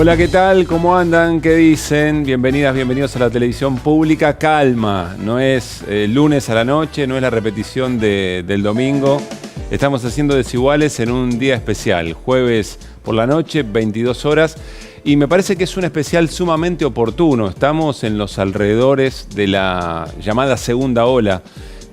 Hola, ¿qué tal? ¿Cómo andan? ¿Qué dicen? Bienvenidas, bienvenidos a la televisión pública. Calma, no es lunes a la noche, no es la repetición del domingo. Estamos haciendo Desiguales en un día especial, jueves por la noche, 22 horas. Y me parece que es un especial sumamente oportuno. Estamos en los alrededores de la llamada segunda ola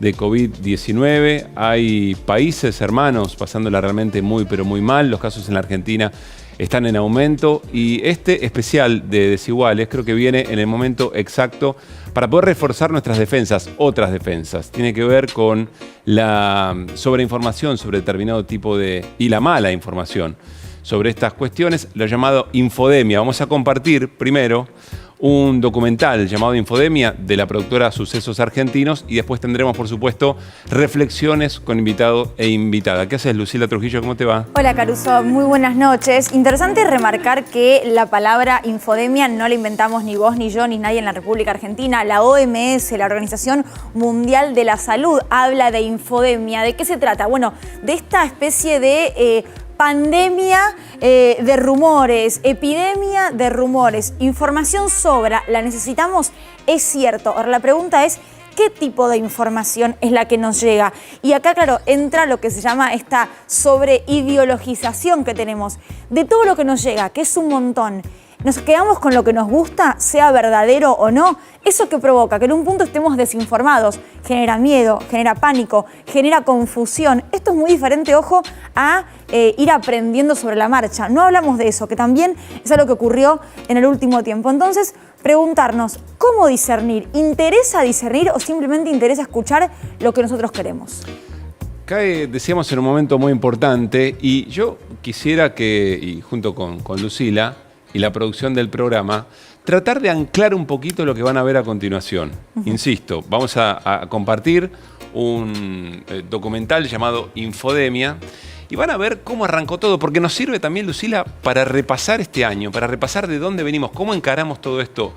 de COVID-19. Hay países hermanos pasándola realmente muy, pero muy mal. Los casos en la Argentina están en aumento y este especial de Desiguales creo que viene en el momento exacto para poder reforzar nuestras defensas, otras defensas. Tiene que ver con la sobreinformación sobre determinado tipo y la mala información sobre estas cuestiones, lo llamado infodemia. Vamos a compartir primero un documental llamado Infodemia de la productora Sucesos Argentinos y después tendremos, por supuesto, reflexiones con invitado e invitada. ¿Qué haces, Lucila Trujillo? ¿Cómo te va? Hola, Caruso. Muy buenas noches. Interesante remarcar que la palabra infodemia no la inventamos ni vos, ni yo, ni nadie en la República Argentina. La OMS, la Organización Mundial de la Salud, habla de infodemia. ¿De qué se trata? Bueno, de esta especie de pandemia de rumores, epidemia de rumores. Información sobra, ¿la necesitamos? Es cierto. Ahora la pregunta es, ¿qué tipo de información es la que nos llega? Y acá, claro, entra lo que se llama esta sobreideologización que tenemos de todo lo que nos llega, que es un montón. ¿Nos quedamos con lo que nos gusta, sea verdadero o no? ¿Eso qué provoca? Que en un punto estemos desinformados. Genera miedo, genera pánico, genera confusión. Esto es muy diferente, ojo, a ir aprendiendo sobre la marcha. No hablamos de eso, que también es algo que ocurrió en el último tiempo. Entonces, preguntarnos, ¿cómo discernir? ¿Interesa discernir o simplemente interesa escuchar lo que nosotros queremos? Cae, decíamos, en un momento muy importante y yo quisiera que, y junto con Lucila y la producción del programa, tratar de anclar un poquito lo que van a ver a continuación. Insisto, vamos a compartir un documental llamado Infodemia y van a ver cómo arrancó todo, porque nos sirve también, Lucila, para repasar este año, para repasar de dónde venimos, cómo encaramos todo esto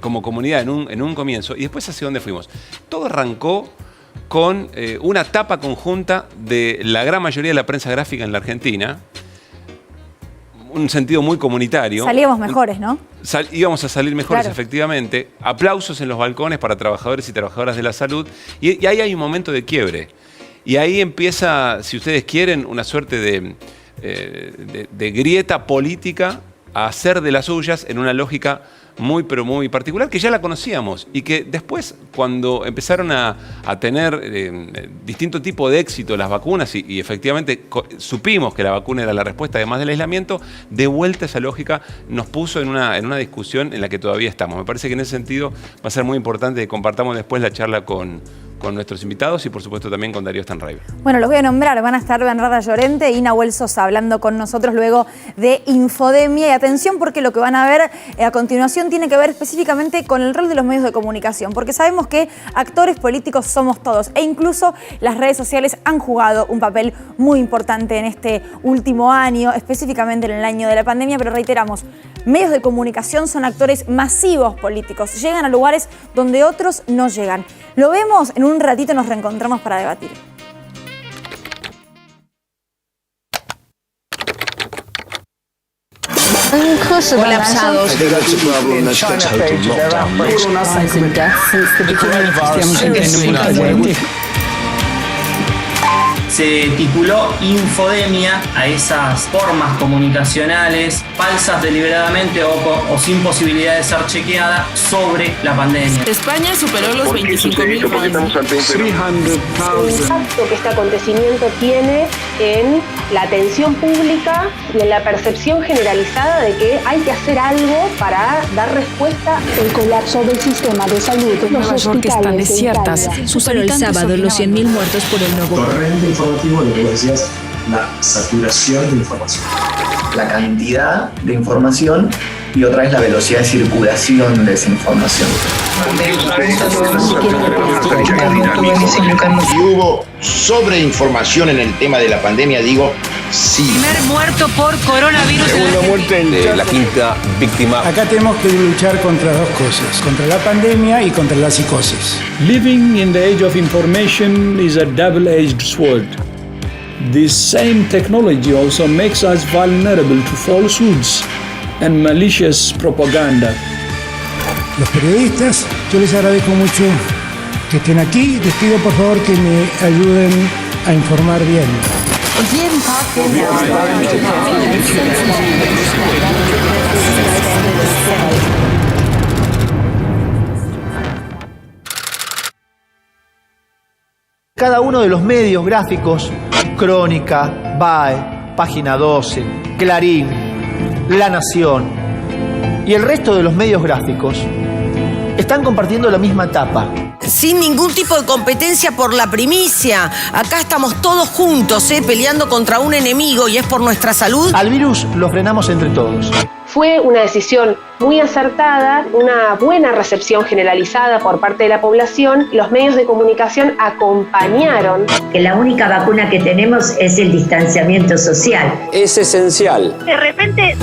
como comunidad en un comienzo y después hacia dónde fuimos. Todo arrancó con una tapa conjunta de la gran mayoría de la prensa gráfica en la Argentina, un sentido muy comunitario. Salíamos mejores, ¿no? Íbamos a salir mejores, claro. Efectivamente. Aplausos en los balcones para trabajadores y trabajadoras de la salud. Y ahí hay un momento de quiebre. Y ahí empieza, si ustedes quieren, una suerte de grieta política a hacer de las suyas en una lógica muy, pero muy particular, que ya la conocíamos y que después, cuando empezaron a tener distinto tipo de éxito las vacunas y efectivamente supimos que la vacuna era la respuesta además del aislamiento, de vuelta esa lógica nos puso en una discusión en la que todavía estamos. Me parece que en ese sentido va a ser muy importante que compartamos después la charla con nuestros invitados y por supuesto también con Darío Stanraiver. Bueno, los voy a nombrar, van a estar Bernarda Llorente y Nahuel Sosa hablando con nosotros luego de Infodemia. Y atención, porque lo que van a ver a continuación tiene que ver específicamente con el rol de los medios de comunicación, porque sabemos que actores políticos somos todos e incluso las redes sociales han jugado un papel muy importante en este último año, específicamente en el año de la pandemia, pero reiteramos, medios de comunicación son actores masivos políticos, llegan a lugares donde otros no llegan. Lo vemos, en un ratito nos reencontramos para debatir. Colapsados. Se tituló Infodemia a esas formas comunicacionales falsas deliberadamente o sin posibilidad de ser chequeada sobre la pandemia. España superó los 25.000 casos. El impacto que este acontecimiento tiene en la atención pública y en la percepción generalizada de que hay que hacer algo para dar respuesta. El colapso del sistema de salud. Nueva York están desiertas. Superó el sábado los 100.000 muertos por el nuevo torrente informativo, lo que vos decías, la saturación de información. La cantidad de información y otra es la velocidad de circulación de esa información. Si hubo sobreinformación en el tema de la pandemia, digo sí. Primer muerto por coronavirus. Segunda muerte de la quinta víctima. Acá tenemos que luchar contra dos cosas, contra la pandemia y contra la psicosis. Living in the age of information is a double-edged sword. This same technology also makes us vulnerable to falsehoods and malicious propaganda. Los periodistas, yo les agradezco mucho que estén aquí. Les pido por favor que me ayuden a informar bien. Cada uno de los medios gráficos, Crónica, BAE, Página 12, Clarín, La Nación y el resto de los medios gráficos están compartiendo la misma tapa. Sin ningún tipo de competencia por la primicia. Acá estamos todos juntos, peleando contra un enemigo y es por nuestra salud. Al virus lo frenamos entre todos. Fue una decisión muy acertada, una buena recepción generalizada por parte de la población. Los medios de comunicación acompañaron. Que la única vacuna que tenemos es el distanciamiento social. Es esencial. De repente,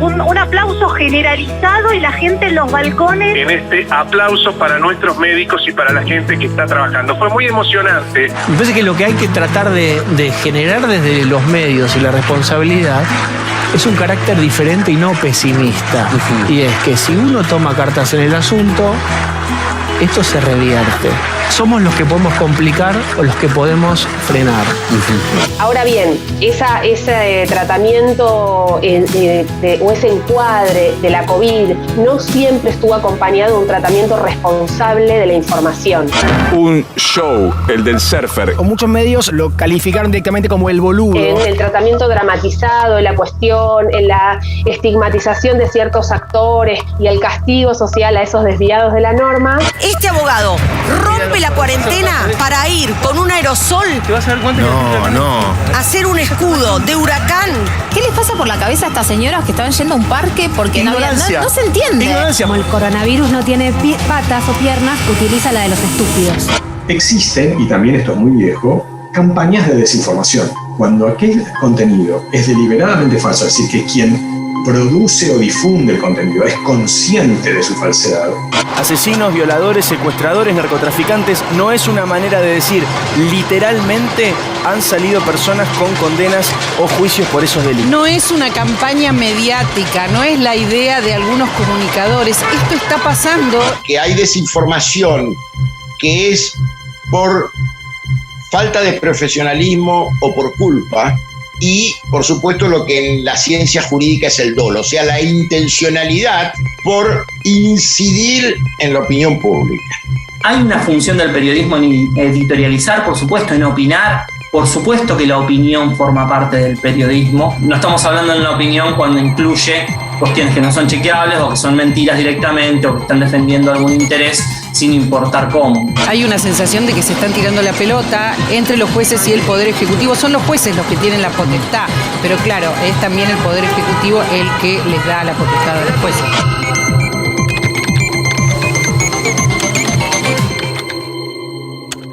un aplauso generalizado y la gente en los balcones. En este aplauso para nuestros médicos y para la gente que está trabajando. Fue muy emocionante. Me parece que lo que hay que tratar de generar desde los medios y la responsabilidad es un carácter diferente y no pesimista. Y es que si uno toma cartas en el asunto, esto se revierte. Somos los que podemos complicar o los que podemos frenar. Ahora bien, ese tratamiento o ese encuadre de la COVID no siempre estuvo acompañado de un tratamiento responsable de la información. Un show, el del surfer. O muchos medios lo calificaron directamente como el boludo. En el tratamiento dramatizado de la cuestión, en la estigmatización de ciertos actores y el castigo social a esos desviados de la norma. Este abogado rompe la cuarentena para ir con un aerosol. ¿Te vas a dar cuenta? Hacer un escudo de huracán. ¿Qué les pasa por la cabeza a estas señoras que estaban yendo a un parque porque no se entiende? Ignorancia. Como el coronavirus no tiene patas o piernas, utiliza la de los estúpidos. Existen, y también esto es muy viejo, campañas de desinformación. Cuando aquel contenido es deliberadamente falso, es decir, que quien produce o difunde el contenido es consciente de su falsedad. Asesinos, violadores, secuestradores, narcotraficantes, no es una manera de decir. Literalmente han salido personas con condenas o juicios por esos delitos. No es una campaña mediática, no es la idea de algunos comunicadores. Esto está pasando. Que hay desinformación que es por falta de profesionalismo o por culpa. Y, por supuesto, lo que en la ciencia jurídica es el dolo, o sea, la intencionalidad por incidir en la opinión pública. Hay una función del periodismo en editorializar, por supuesto, en opinar. Por supuesto que la opinión forma parte del periodismo. No estamos hablando de la opinión cuando incluye cuestiones que no son chequeables o que son mentiras directamente o que están defendiendo algún interés sin importar cómo. Hay una sensación de que se están tirando la pelota entre los jueces y el Poder Ejecutivo. Son los jueces los que tienen la potestad, pero claro, es también el Poder Ejecutivo el que les da la potestad a los jueces.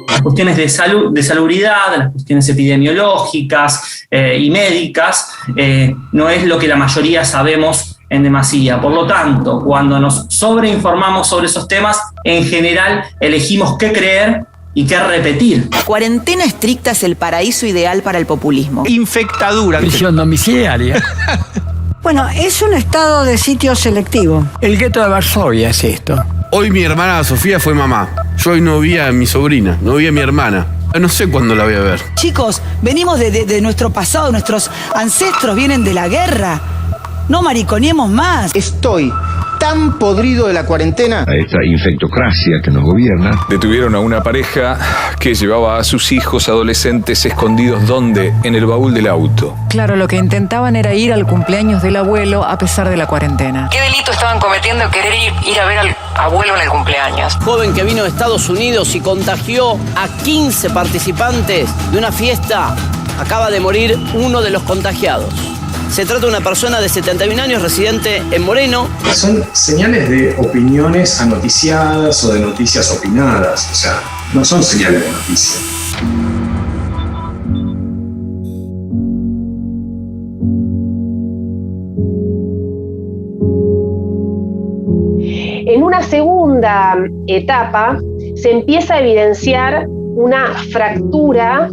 Las cuestiones de salud, de salubridad, las cuestiones epidemiológicas y médicas, no es lo que la mayoría sabemos en demasía. Por lo tanto, cuando nos sobreinformamos sobre esos temas, en general elegimos qué creer y qué repetir. Cuarentena estricta es el paraíso ideal para el populismo. Infectadura. Prisión domiciliaria. Bueno, es un estado de sitio selectivo. El gueto de Varsovia es esto. Hoy mi hermana Sofía fue mamá. Yo hoy no vi a mi sobrina, no vi a mi hermana. No sé cuándo la voy a ver. Chicos, venimos de nuestro pasado, nuestros ancestros vienen de la guerra. No mariconemos más. Estoy tan podrido de la cuarentena. A esta infectocracia que nos gobierna. Detuvieron a una pareja que llevaba a sus hijos adolescentes escondidos, ¿dónde? En el baúl del auto. Claro, lo que intentaban era ir al cumpleaños del abuelo a pesar de la cuarentena. ¿Qué delito estaban cometiendo querer ir a ver al abuelo en el cumpleaños? Joven que vino de Estados Unidos y contagió a 15 participantes de una fiesta. Acaba de morir uno de los contagiados. Se trata de una persona de 71 años, residente en Moreno. Son señales de opiniones anoticiadas o de noticias opinadas, o sea, no son señales de noticias. En una segunda etapa se empieza a evidenciar una fractura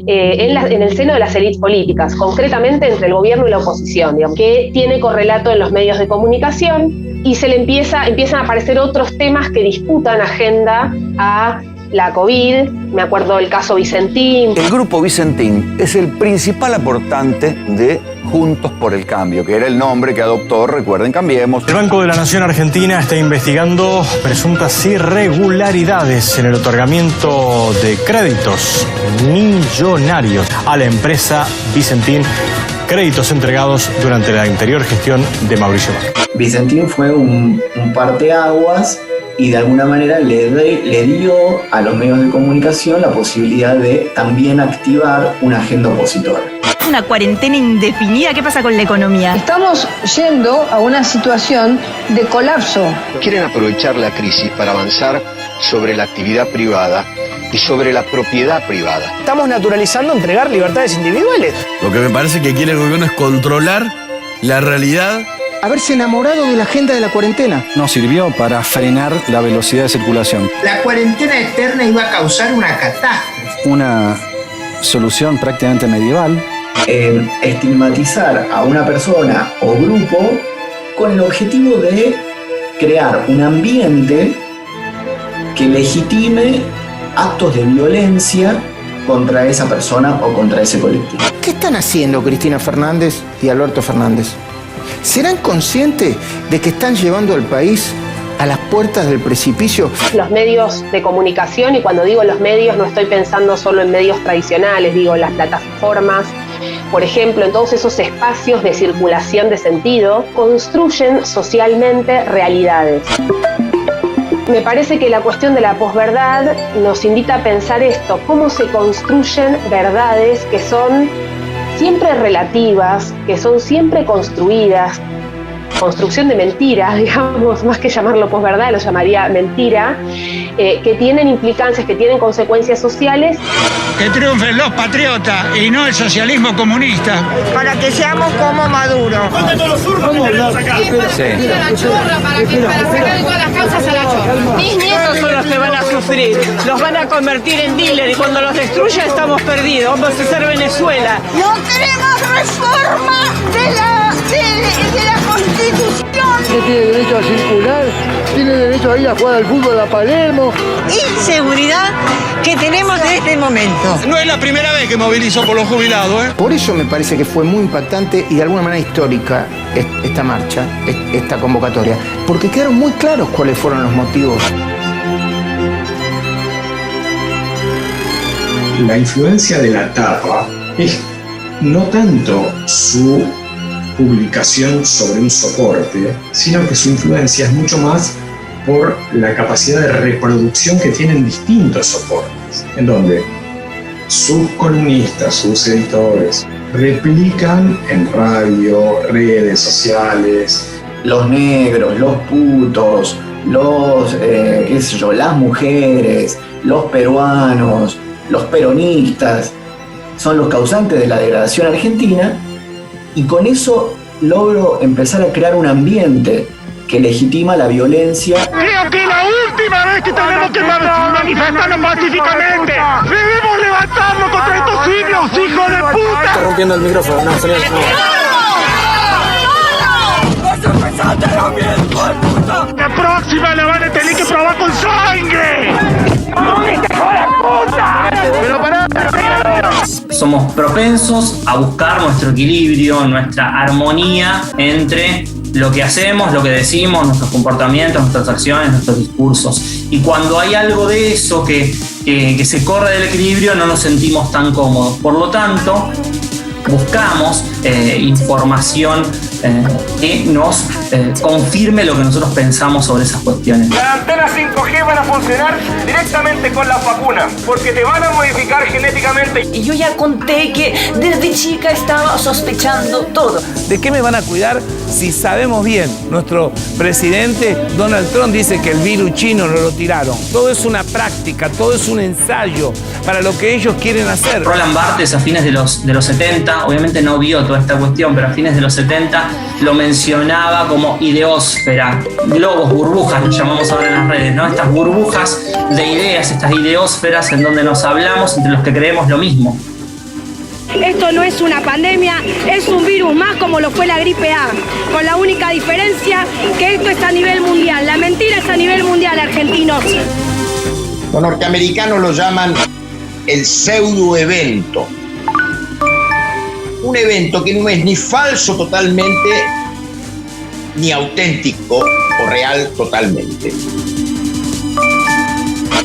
en el seno de las élites políticas, concretamente entre el gobierno y la oposición, digamos, que tiene correlato en los medios de comunicación y empiezan a aparecer otros temas que disputan agenda a la COVID. Me acuerdo del caso Vicentín. El Grupo Vicentín es el principal aportante de Juntos por el Cambio, que era el nombre que adoptó, recuerden, Cambiemos. El Banco de la Nación Argentina está investigando presuntas irregularidades en el otorgamiento de créditos millonarios a la empresa Vicentín, créditos entregados durante la anterior gestión de Mauricio Macri. Vicentín fue un parteaguas y de alguna manera le dio a los medios de comunicación la posibilidad de también activar una agenda opositora. Una cuarentena indefinida, ¿qué pasa con la economía? Estamos yendo a una situación de colapso. Quieren aprovechar la crisis para avanzar sobre la actividad privada y sobre la propiedad privada. Estamos naturalizando entregar libertades individuales. Lo que me parece que quiere el gobierno es controlar la realidad. Haberse enamorado de la agenda de la cuarentena. Nos sirvió para frenar la velocidad de circulación. La cuarentena eterna iba a causar una catástrofe. Una solución prácticamente medieval. Estigmatizar a una persona o grupo con el objetivo de crear un ambiente que legitime actos de violencia contra esa persona o contra ese colectivo. ¿Qué están haciendo Cristina Fernández y Alberto Fernández? ¿Serán conscientes de que están llevando al país a las puertas del precipicio? Los medios de comunicación, y cuando digo los medios no estoy pensando solo en medios tradicionales, digo las plataformas, por ejemplo, en todos esos espacios de circulación de sentido, construyen socialmente realidades. Me parece que la cuestión de la posverdad nos invita a pensar esto, cómo se construyen verdades que son siempre relativas, que son siempre construidas, construcción de mentiras, digamos, más que llamarlo posverdad, lo llamaría mentira, que tienen implicancias, que tienen consecuencias sociales. Que triunfen los patriotas y no el socialismo comunista. Para que seamos como Maduro. Mis nietos son los que van a sufrir, los van a convertir en dealers y cuando los destruya estamos perdidos, vamos a ser Venezuela. No queremos reforma de la Constitución. Usted tiene derecho a circular, tiene derecho a ir a jugar al fútbol a Palermo. Inseguridad que tenemos en este momento. No es la primera vez que movilizo por los jubilados, ¿eh? Por eso me parece que fue muy impactante y de alguna manera histórica esta marcha, esta convocatoria, porque quedaron muy claros cuáles fueron los motivos. La influencia de la tapa es no tanto su publicación sobre un soporte, sino que su influencia es mucho más por la capacidad de reproducción que tienen distintos soportes, en donde sus columnistas, sus editores, replican en radio, redes sociales. Los negros, los putos, las mujeres, los peruanos, los peronistas, son los causantes de la degradación argentina, y con eso logro empezar a crear un ambiente que legitima la violencia. Creo que la última vez que tenemos que manifestarnos pacíficamente. Debemos levantarnos contra estos simios, hijos de puta. Está rompiendo el micrófono, no, señor. La próxima la van a tener que probar con sangre. Pero pará. Somos propensos a buscar nuestro equilibrio, nuestra armonía entre lo que hacemos, lo que decimos, nuestros comportamientos, nuestras acciones, nuestros discursos. Y cuando hay algo de eso que se corre del equilibrio, no nos sentimos tan cómodos. Por lo tanto, buscamos información que nos confirme lo que nosotros pensamos sobre esas cuestiones. Las antenas 5G van a funcionar directamente con las vacunas, porque te van a modificar genéticamente. Y yo ya conté que desde chica estaba sospechando todo. ¿De qué me van a cuidar si sabemos bien? Nuestro presidente Donald Trump dice que el virus chino no lo tiraron. Todo es una práctica, todo es un ensayo para lo que ellos quieren hacer. Roland Barthes a fines de los 70, obviamente no vio toda esta cuestión, pero a fines de los 70 lo mencionaba como ideósfera, globos, burbujas, lo llamamos ahora en las redes, ¿no? Estas burbujas de ideas, estas ideósferas en donde nos hablamos entre los que creemos lo mismo. Esto no es una pandemia, es un virus más como lo fue la gripe A, con la única diferencia que esto es a nivel mundial, la mentira es a nivel mundial, argentinos. Los norteamericanos lo llaman el pseudoevento. Un evento que no es ni falso totalmente, ni auténtico o real totalmente.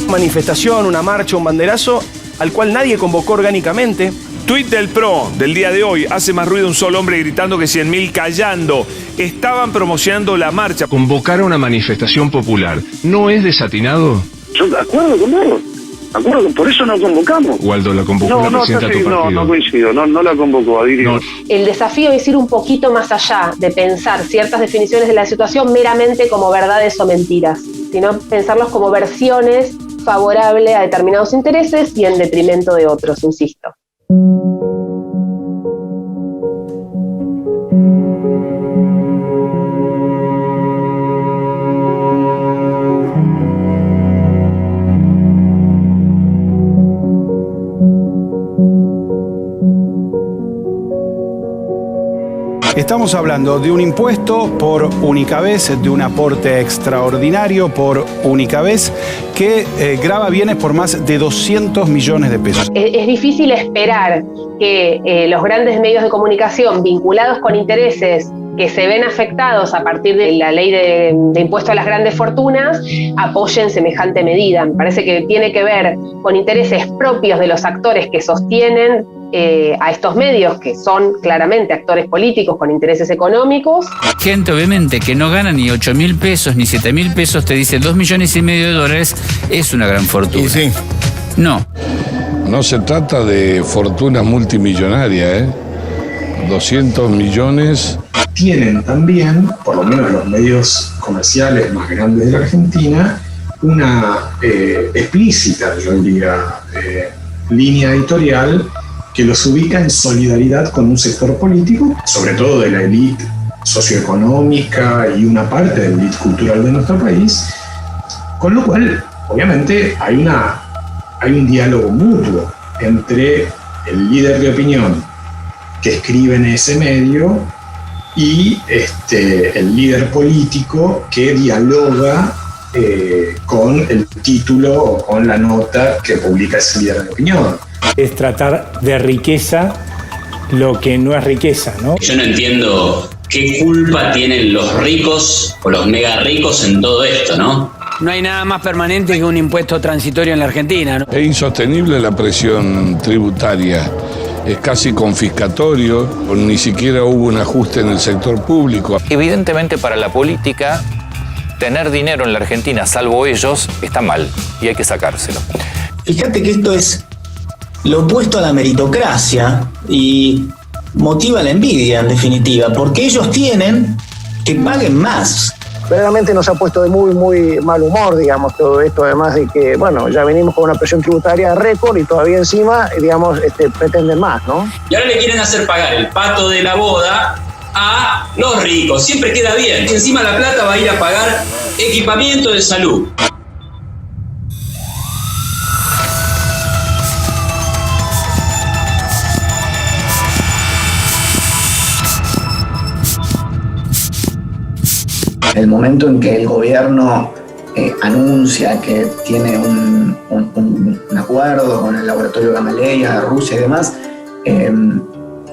Manifestación, una marcha, un banderazo, al cual nadie convocó orgánicamente. Tuit del PRO del día de hoy. Hace más ruido un solo hombre gritando que 100.000 callando. Estaban promocionando la marcha. Convocar a una manifestación popular, ¿no es desatinado? Yo de acuerdo con vos. Acuerdo, por eso no convocamos. Waldo, la convocó la presidenta de tu partido. No coincido, no la convocó, Adirio. El desafío es ir un poquito más allá de pensar ciertas definiciones de la situación meramente como verdades o mentiras, sino pensarlos como versiones favorables a determinados intereses y en detrimento de otros, insisto. Estamos hablando de un impuesto por única vez, de un aporte extraordinario por única vez que grava bienes por más de 200 millones de pesos. Es difícil esperar que los grandes medios de comunicación vinculados con intereses que se ven afectados a partir de la ley de impuesto a las grandes fortunas apoyen semejante medida. Me parece que tiene que ver con intereses propios de los actores que sostienen a estos medios, que son claramente actores políticos con intereses económicos. Gente, obviamente, que no gana ni 8.000 pesos ni 7.000 pesos, te dice $2,5 millones, es una gran fortuna. Y sí. No. No se trata de fortuna multimillonaria, 200 millones. Tienen también, por lo menos los medios comerciales más grandes de la Argentina, una explícita, yo diría, línea editorial que los ubica en solidaridad con un sector político, sobre todo de la élite socioeconómica y una parte de la élite cultural de nuestro país, con lo cual, obviamente, hay un diálogo mutuo entre el líder de opinión que escribe en ese medio y el líder político que dialoga con el título o con la nota que publica ese líder de opinión. Es tratar de riqueza lo que no es riqueza, ¿no? Yo no entiendo qué culpa tienen los ricos o los mega ricos en todo esto, ¿no? No hay nada más permanente que un impuesto transitorio en la Argentina, ¿no? Es insostenible la presión tributaria. Es casi confiscatorio, ni siquiera hubo un ajuste en el sector público. Evidentemente para la política, tener dinero en la Argentina, salvo ellos, está mal y hay que sacárselo. Fíjate que esto es lo opuesto a la meritocracia y motiva la envidia, en definitiva, porque ellos tienen que paguen más. Verdaderamente nos ha puesto de muy, muy mal humor, digamos, todo esto, además de que, bueno, ya venimos con una presión tributaria récord y todavía encima, digamos, pretenden más, ¿no? Y ahora le quieren hacer pagar el pato de la boda a los ricos. Siempre queda bien. Y encima la plata va a ir a pagar equipamiento de salud. El momento en que el gobierno anuncia que tiene un acuerdo con el laboratorio Gamaleya, Rusia y demás,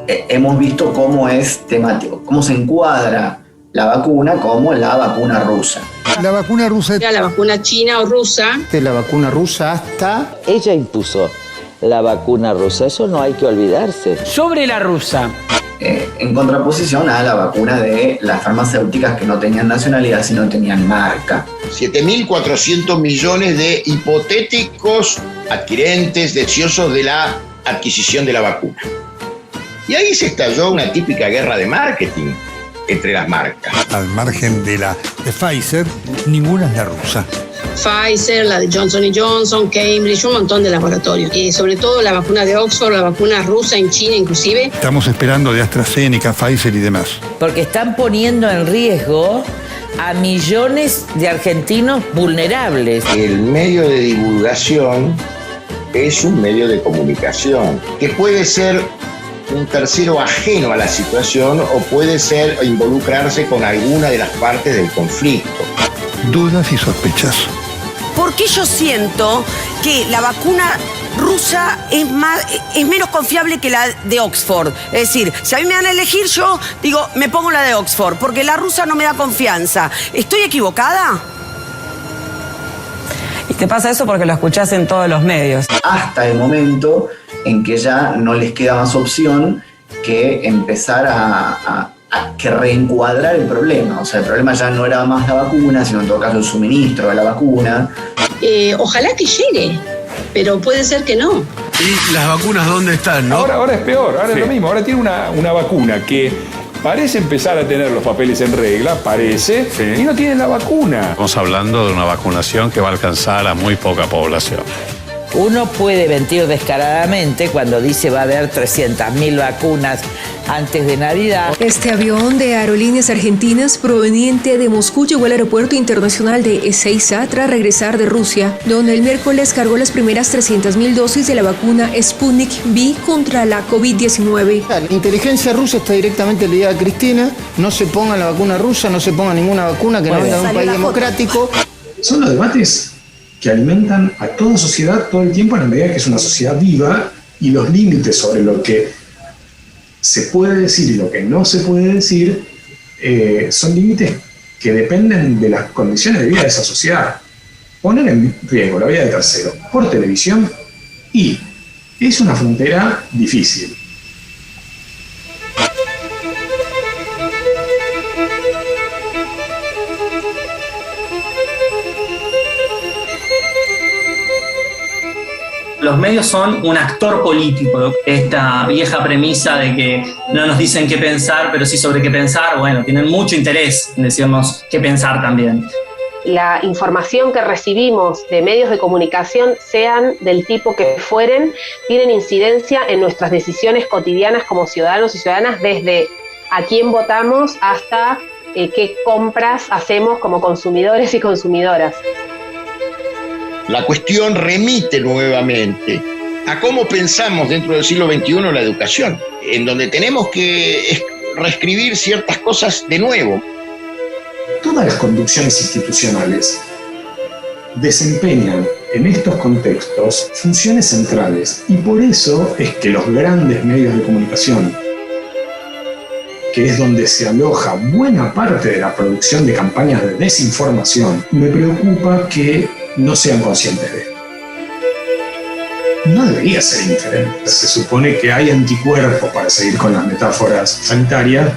hemos visto cómo es temático, cómo se encuadra la vacuna como la vacuna rusa. La vacuna rusa. La vacuna china o rusa. De la vacuna rusa hasta... Ella impuso la vacuna rusa, eso no hay que olvidarse. Sobre la rusa. En contraposición a la vacuna de las farmacéuticas que no tenían nacionalidad, sino tenían marca. 7.400 millones de hipotéticos adquirentes deseosos de la adquisición de la vacuna. Y ahí se estalló una típica guerra de marketing entre las marcas. Al margen de la de Pfizer, ninguna es la rusa. Pfizer, la de Johnson & Johnson, Cambridge, un montón de laboratorios. Y sobre todo la vacuna de Oxford, la vacuna rusa en China inclusive. Estamos esperando de AstraZeneca, Pfizer y demás. Porque están poniendo en riesgo a millones de argentinos vulnerables. El medio de divulgación es un medio de comunicación que puede ser un tercero ajeno a la situación o puede ser involucrarse con alguna de las partes del conflicto. Dudas y sospechas. Porque yo siento que la vacuna rusa es menos confiable que la de Oxford. Es decir, si a mí me dan a elegir, yo digo, me pongo la de Oxford, porque la rusa no me da confianza. ¿Estoy equivocada? Y te pasa eso porque lo escuchás en todos los medios. Hasta el momento en que ya no les queda más opción que empezar a que reencuadrar el problema. O sea, el problema ya no era más la vacuna, sino en todo caso el suministro de la vacuna. Ojalá que llegue, pero puede ser que no. ¿Y las vacunas dónde están, no? Ahora es peor, ahora es lo mismo. Ahora tiene una vacuna que parece empezar a tener los papeles en regla, parece, y no tiene la vacuna. Estamos hablando de una vacunación que va a alcanzar a muy poca población. Uno puede mentir descaradamente cuando dice va a haber 300.000 vacunas antes de Navidad. Este avión de Aerolíneas Argentinas proveniente de Moscú llegó al aeropuerto internacional de Ezeiza tras regresar de Rusia, donde el miércoles cargó las primeras 300.000 dosis de la vacuna Sputnik V contra la COVID-19. La inteligencia rusa está directamente ligada a Cristina. No se ponga la vacuna rusa, no se ponga ninguna vacuna que no venga de un país democrático. Son los debates que alimentan a toda sociedad todo el tiempo en la medida que es una sociedad viva, y los límites sobre lo que se puede decir y lo que no se puede decir son límites que dependen de las condiciones de vida de esa sociedad. Poner en riesgo la vida de terceros por televisión y es una frontera difícil. Los medios son un actor político. Esta vieja premisa de que no nos dicen qué pensar, pero sí sobre qué pensar, bueno, tienen mucho interés en decirnos qué pensar también. La información que recibimos de medios de comunicación, sean del tipo que fueren, tienen incidencia en nuestras decisiones cotidianas como ciudadanos y ciudadanas, desde a quién votamos hasta qué compras hacemos como consumidores y consumidoras. La cuestión remite nuevamente a cómo pensamos dentro del siglo XXI la educación, en donde tenemos que reescribir ciertas cosas de nuevo. Todas las conducciones institucionales desempeñan en estos contextos funciones centrales, y por eso es que los grandes medios de comunicación, que es donde se aloja buena parte de la producción de campañas de desinformación, me preocupa que no sean conscientes de esto. No debería ser indiferente. Se supone que hay anticuerpos, para seguir con las metáforas sanitarias,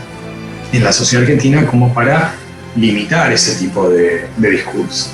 en la sociedad argentina como para limitar ese tipo de discurso.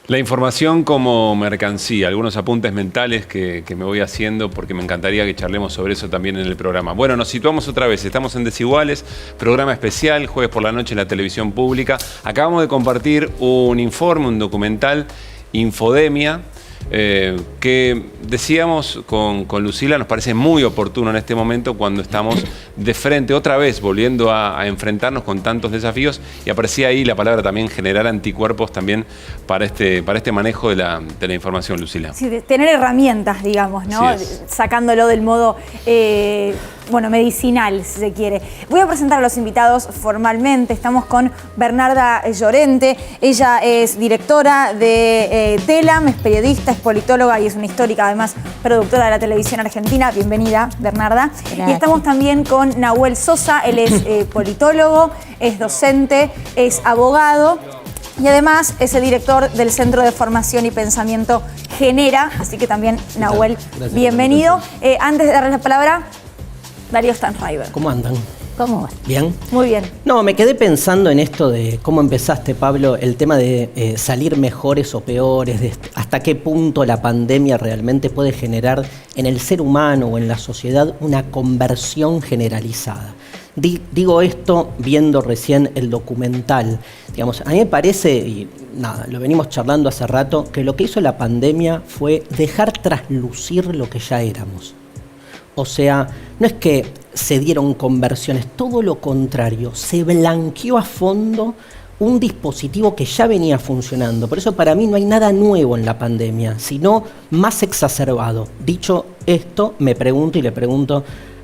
La información como mercancía, algunos apuntes mentales que me voy haciendo porque me encantaría que charlemos sobre eso también en el programa. Bueno, nos situamos otra vez, estamos en Desiguales, programa especial, jueves por la noche en la televisión pública. Acabamos de compartir un informe, un documental, Infodemia, que decíamos con Lucila, nos parece muy oportuno en este momento cuando estamos de frente otra vez volviendo a enfrentarnos con tantos desafíos, y aparecía ahí la palabra también generar anticuerpos también para este manejo de la información, Lucila. Sí, de tener herramientas, digamos, ¿no? Sacándolo del modo medicinal, si se quiere. Voy a presentar a los invitados formalmente. Estamos con Bernarda Llorente. Ella es directora de TELAM, es periodista, es politóloga y es una histórica, además, productora de la televisión argentina. Bienvenida, Bernarda. Gracias. Y estamos también con Nahuel Sosa. Él es politólogo, es docente, es abogado y además es el director del Centro de Formación y Pensamiento Genera. Así que también, Nahuel, bienvenido. Antes de darles la palabra, Darío Stanraiver. ¿Cómo andan? ¿Cómo vas? Bien. Muy bien. No, me quedé pensando en esto de cómo empezaste, Pablo, el tema de salir mejores o peores, de hasta qué punto la pandemia realmente puede generar en el ser humano o en la sociedad una conversión generalizada. Digo esto viendo recién el documental. Digamos, a mí me parece, y nada, lo venimos charlando hace rato, que lo que hizo la pandemia fue dejar traslucir lo que ya éramos. O sea, no es que se dieron conversiones, todo lo contrario, se blanqueó a fondo un dispositivo que ya venía funcionando. Por eso para mí no hay nada nuevo en la pandemia, sino más exacerbado. Dicho esto, me pregunto y le pregunto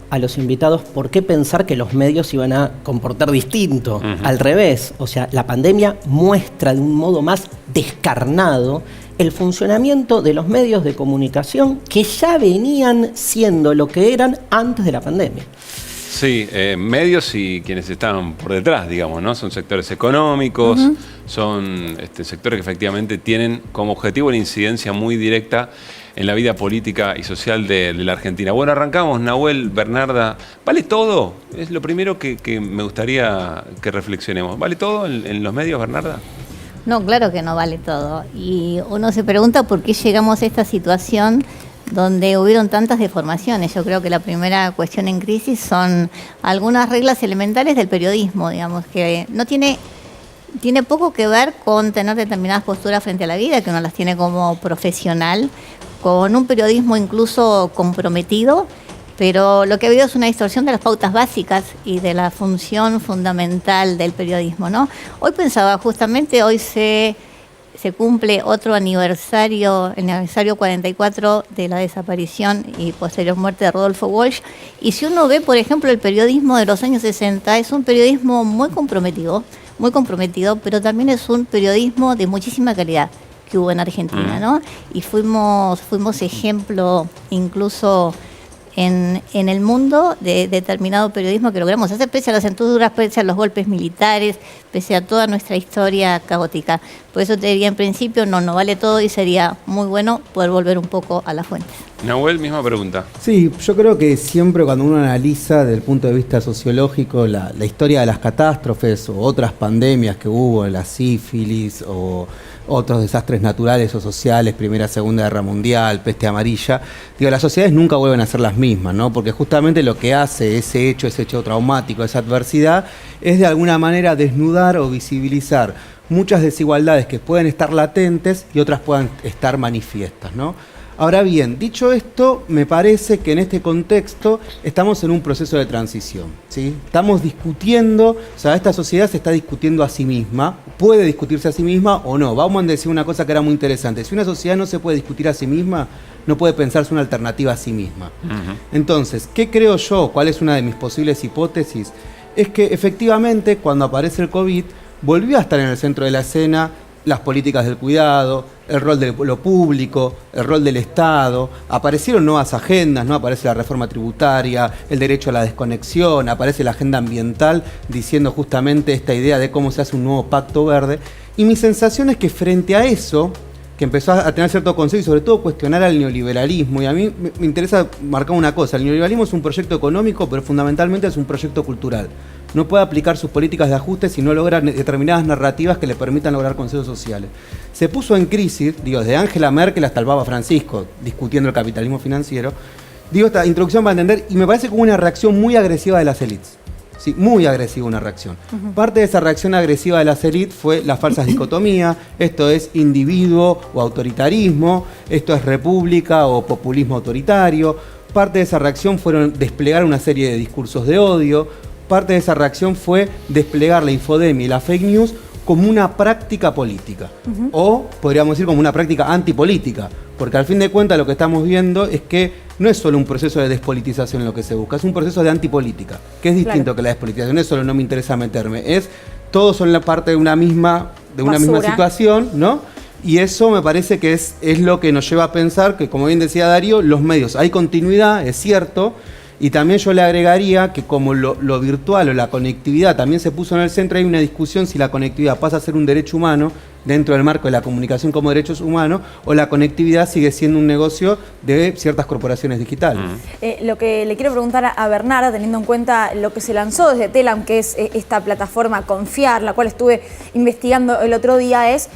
a los invitados por qué pensar que los medios iban a comportar distinto. Al revés, o sea, la pandemia muestra de un modo más descarnado el funcionamiento de los medios de comunicación que ya venían siendo lo que eran antes de la pandemia. Sí, medios y quienes estaban por detrás, digamos, ¿no? Son sectores económicos, son sectores que efectivamente tienen como objetivo la incidencia muy directa en la vida política y social de la Argentina. Bueno, arrancamos, Nahuel, Bernarda. ¿Vale todo? Es lo primero que me gustaría que reflexionemos. ¿Vale todo en los medios, Bernarda? No, claro que no vale todo. Y uno se pregunta por qué llegamos a esta situación donde hubieron tantas deformaciones. Yo creo que la primera cuestión en crisis son algunas reglas elementales del periodismo, digamos, que no tiene poco que ver con tener determinadas posturas frente a la vida, que uno las tiene como profesional, con un periodismo incluso comprometido, pero lo que ha habido es una distorsión de las pautas básicas y de la función fundamental del periodismo, ¿no? Hoy pensaba, justamente hoy se cumple otro aniversario, el aniversario 44 de la desaparición y posterior muerte de Rodolfo Walsh, y si uno ve, por ejemplo, el periodismo de los años 60, es un periodismo muy comprometido, pero también es un periodismo de muchísima calidad que hubo en Argentina, ¿no? Y fuimos ejemplo incluso en el mundo de determinado periodismo que logramos hacer, pese a las centuras, pese a los golpes militares, pese a toda nuestra historia caótica. Por eso te diría, en principio, no vale todo y sería muy bueno poder volver un poco a las fuentes. Nahuel, misma pregunta. Sí, yo creo que siempre cuando uno analiza desde el punto de vista sociológico la historia de las catástrofes o otras pandemias que hubo, la sífilis o otros desastres naturales o sociales, Primera, Segunda Guerra Mundial, peste amarilla, las sociedades nunca vuelven a ser las mismas, ¿no? Porque justamente lo que hace ese hecho traumático, esa adversidad, es de alguna manera desnudar o visibilizar muchas desigualdades que pueden estar latentes y otras puedan estar manifiestas, ¿no? Ahora bien, dicho esto, me parece que en este contexto estamos en un proceso de transición, ¿sí? Estamos discutiendo, o sea, esta sociedad se está discutiendo a sí misma, puede discutirse a sí misma o no. Vamos a decir una cosa que era muy interesante. Si una sociedad no se puede discutir a sí misma, no puede pensarse una alternativa a sí misma. Entonces, ¿qué creo yo? ¿Cuál es una de mis posibles hipótesis? Es que efectivamente, cuando aparece el COVID, volvió a estar en el centro de la escena las políticas del cuidado, el rol de lo público, el rol del Estado, aparecieron nuevas agendas, ¿no? Aparece la reforma tributaria, el derecho a la desconexión, aparece la agenda ambiental diciendo justamente esta idea de cómo se hace un nuevo pacto verde. Y mi sensación es que frente a eso, que empezó a tener cierto consenso y sobre todo cuestionar al neoliberalismo, y a mí me interesa marcar una cosa, el neoliberalismo es un proyecto económico, pero fundamentalmente es un proyecto cultural. No puede aplicar sus políticas de ajuste si no logra determinadas narrativas que le permitan lograr consensos sociales. Se puso en crisis, desde Angela Merkel hasta el Papa Francisco, discutiendo el capitalismo financiero. Esta introducción va a entender, y me parece como una reacción muy agresiva de las élites. Sí, muy agresiva una reacción. Parte de esa reacción agresiva de las élites fue las falsas dicotomías, esto es individuo o autoritarismo, esto es república o populismo autoritario. Parte de esa reacción fueron desplegar una serie de discursos de odio. Parte de esa reacción fue desplegar la infodemia y la fake news como una práctica política. O podríamos decir como una práctica antipolítica. Porque al fin de cuentas lo que estamos viendo es que no es solo un proceso de despolitización lo que se busca, es un proceso de antipolítica, que es distinto que la despolitización. No es solo no me interesa meterme, es todos son la parte de una misma situación, ¿no? Y eso me parece que es lo que nos lleva a pensar que, como bien decía Darío, los medios, hay continuidad, es cierto, Y también yo le agregaría que como lo virtual o la conectividad también se puso en el centro, hay una discusión si la conectividad pasa a ser un derecho humano dentro del marco de la comunicación como derechos humanos, o la conectividad sigue siendo un negocio de ciertas corporaciones digitales. Lo que le quiero preguntar a Bernarda, teniendo en cuenta lo que se lanzó desde Telam, que es esta plataforma Confiar, la cual estuve investigando el otro día, es...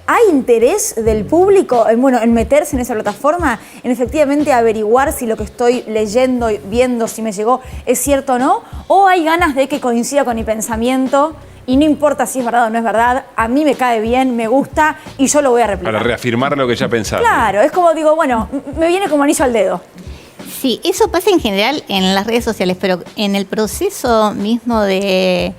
¿Hay interés del público en meterse en esa plataforma, en efectivamente averiguar si lo que estoy leyendo y viendo, si me llegó, es cierto o no? ¿O hay ganas de que coincida con mi pensamiento y no importa si es verdad o no es verdad, a mí me cae bien, me gusta y yo lo voy a replicar? Para reafirmar lo que ya pensaba. Claro, es como digo, bueno, me viene como anillo al dedo. Sí, eso pasa en general en las redes sociales, pero en el proceso mismo de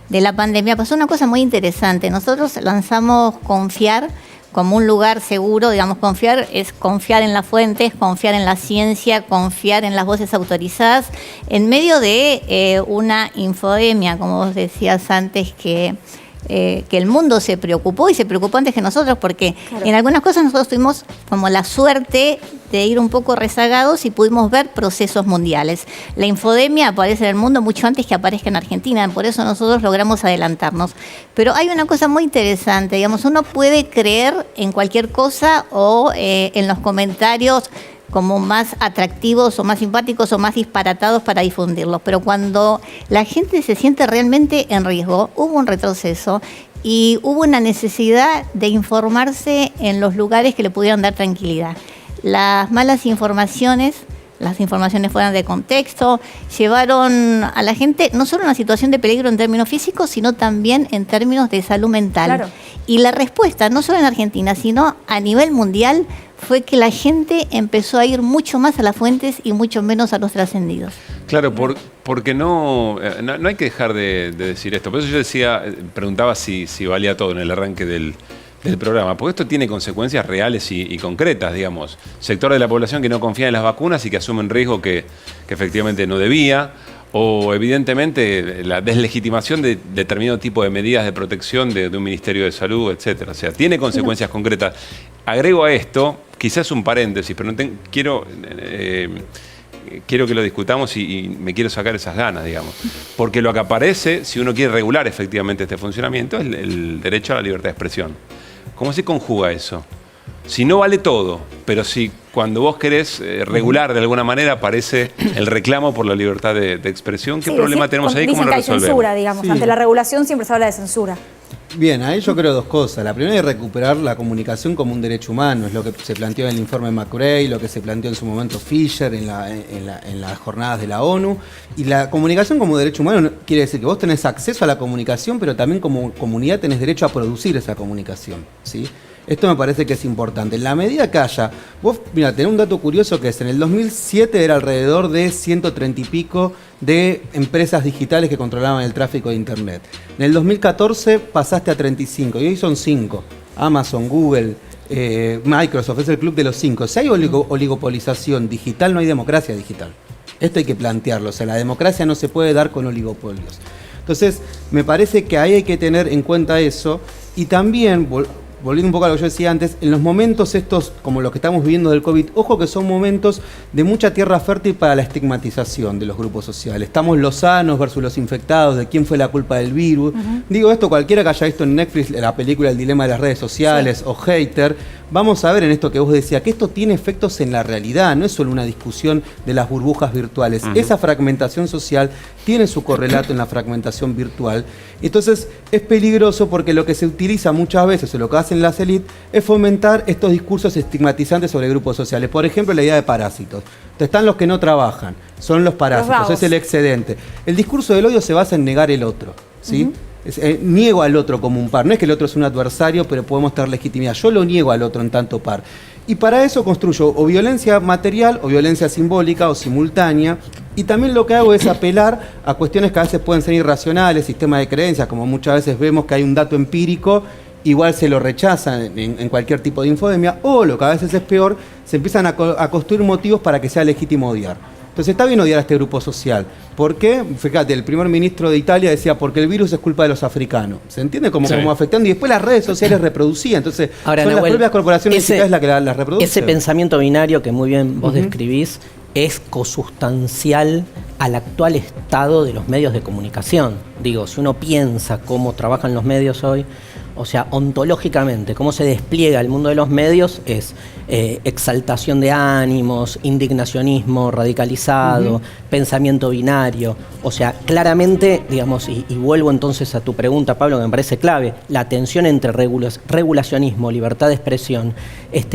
la pandemia pasó una cosa muy interesante. Nosotros lanzamos Confiar como un lugar seguro, digamos, confiar es confiar en las fuentes, confiar en la ciencia, confiar en las voces autorizadas, en medio de una infodemia, como vos decías antes, que el mundo se preocupó y se preocupó antes que nosotros, porque en algunas cosas nosotros tuvimos como la suerte de ir un poco rezagados y pudimos ver procesos mundiales. La infodemia aparece en el mundo mucho antes que aparezca en Argentina, por eso nosotros logramos adelantarnos. Pero hay una cosa muy interesante, digamos, uno puede creer en cualquier cosa o en los comentarios como más atractivos o más simpáticos o más disparatados para difundirlos. Pero cuando la gente se siente realmente en riesgo, hubo un retroceso y hubo una necesidad de informarse en los lugares que le pudieran dar tranquilidad. Las malas informaciones, las informaciones fuera de contexto, llevaron a la gente no solo a una situación de peligro en términos físicos, sino también en términos de salud mental. Claro. Y la respuesta, no solo en Argentina, sino a nivel mundial, fue que la gente empezó a ir mucho más a las fuentes y mucho menos a los trascendidos. Claro, porque no hay que dejar de decir esto. Por eso yo decía, preguntaba si valía todo en el arranque del programa, porque esto tiene consecuencias reales y concretas, digamos. Sector de la población que no confía en las vacunas y que asume un riesgo que efectivamente no debía, o evidentemente la deslegitimación de determinado tipo de medidas de protección de un Ministerio de Salud, etcétera. O sea, tiene consecuencias concretas. Agrego a esto, quizás un paréntesis, pero quiero que lo discutamos y me quiero sacar esas ganas, digamos. Porque lo que aparece, si uno quiere regular efectivamente este funcionamiento, es el derecho a la libertad de expresión. ¿Cómo se conjuga eso? Si no vale todo, pero si cuando vos querés regular de alguna manera aparece el reclamo por la libertad de expresión, ¿qué problema tenemos ahí? ¿Cómo lo resolvemos? Dicen que hay censura, digamos. Sí. Ante la regulación siempre se habla de censura. Bien, ahí yo creo dos cosas. La primera es recuperar la comunicación como un derecho humano, es lo que se planteó en el informe McRae, lo que se planteó en su momento Fisher en las jornadas de la ONU. Y la comunicación como derecho humano quiere decir que vos tenés acceso a la comunicación, pero también como comunidad tenés derecho a producir esa comunicación, ¿sí? Esto me parece que es importante. En la medida que haya, vos, mira, tenés un dato curioso que es, en el 2007 era alrededor de 130 y pico de empresas digitales que controlaban el tráfico de Internet. En el 2014 pasaste a 35 y hoy son 5. Amazon, Google, Microsoft, es el club de los 5. Si hay oligopolización digital, no hay democracia digital. Esto hay que plantearlo. O sea, la democracia no se puede dar con oligopolios. Entonces, me parece que ahí hay que tener en cuenta eso. Y también, volviendo un poco a lo que yo decía antes, en los momentos estos, como los que estamos viviendo del COVID, ojo que son momentos de mucha tierra fértil para la estigmatización de los grupos sociales. Estamos los sanos versus los infectados, de quién fue la culpa del virus. Digo esto, cualquiera que haya visto en Netflix la película El dilema de las redes sociales, o Hater, vamos a ver en esto que vos decías, que esto tiene efectos en la realidad, no es solo una discusión de las burbujas virtuales. Esa fragmentación social tiene su correlato en la fragmentación virtual. Entonces es peligroso porque lo que se utiliza muchas veces, o lo que hacen las élites, es fomentar estos discursos estigmatizantes sobre grupos sociales. Por ejemplo, la idea de parásitos. Entonces, están los que no trabajan, son los parásitos, es el excedente. El discurso del odio se basa en negar el otro, ¿sí? Niego al otro como un par. No es que el otro es un adversario, pero podemos tener legitimidad. Yo lo niego al otro en tanto par. Y para eso construyo o violencia material, o violencia simbólica, o simultánea. Y también lo que hago es apelar a cuestiones que a veces pueden ser irracionales, sistemas de creencias, como muchas veces vemos que hay un dato empírico, igual se lo rechazan en cualquier tipo de infodemia, o lo que a veces es peor, se empiezan a construir motivos para que sea legítimo odiar. Entonces está bien odiar a este grupo social. ¿Por qué? Fíjate, el primer ministro de Italia decía, porque el virus es culpa de los africanos. ¿Se entiende? Como afectando. Y después las redes sociales reproducían. Entonces, ahora, son Nahuel, las propias corporaciones digitales las que las reproducen. Ese pensamiento binario que muy bien vos describís, es cosustancial al actual estado de los medios de comunicación. Digo, si uno piensa cómo trabajan los medios hoy, o sea, ontológicamente, cómo se despliega el mundo de los medios es exaltación de ánimos, indignacionismo radicalizado, pensamiento binario. O sea, claramente, digamos, y vuelvo entonces a tu pregunta, Pablo, que me parece clave, la tensión entre regulacionismo, libertad de expresión,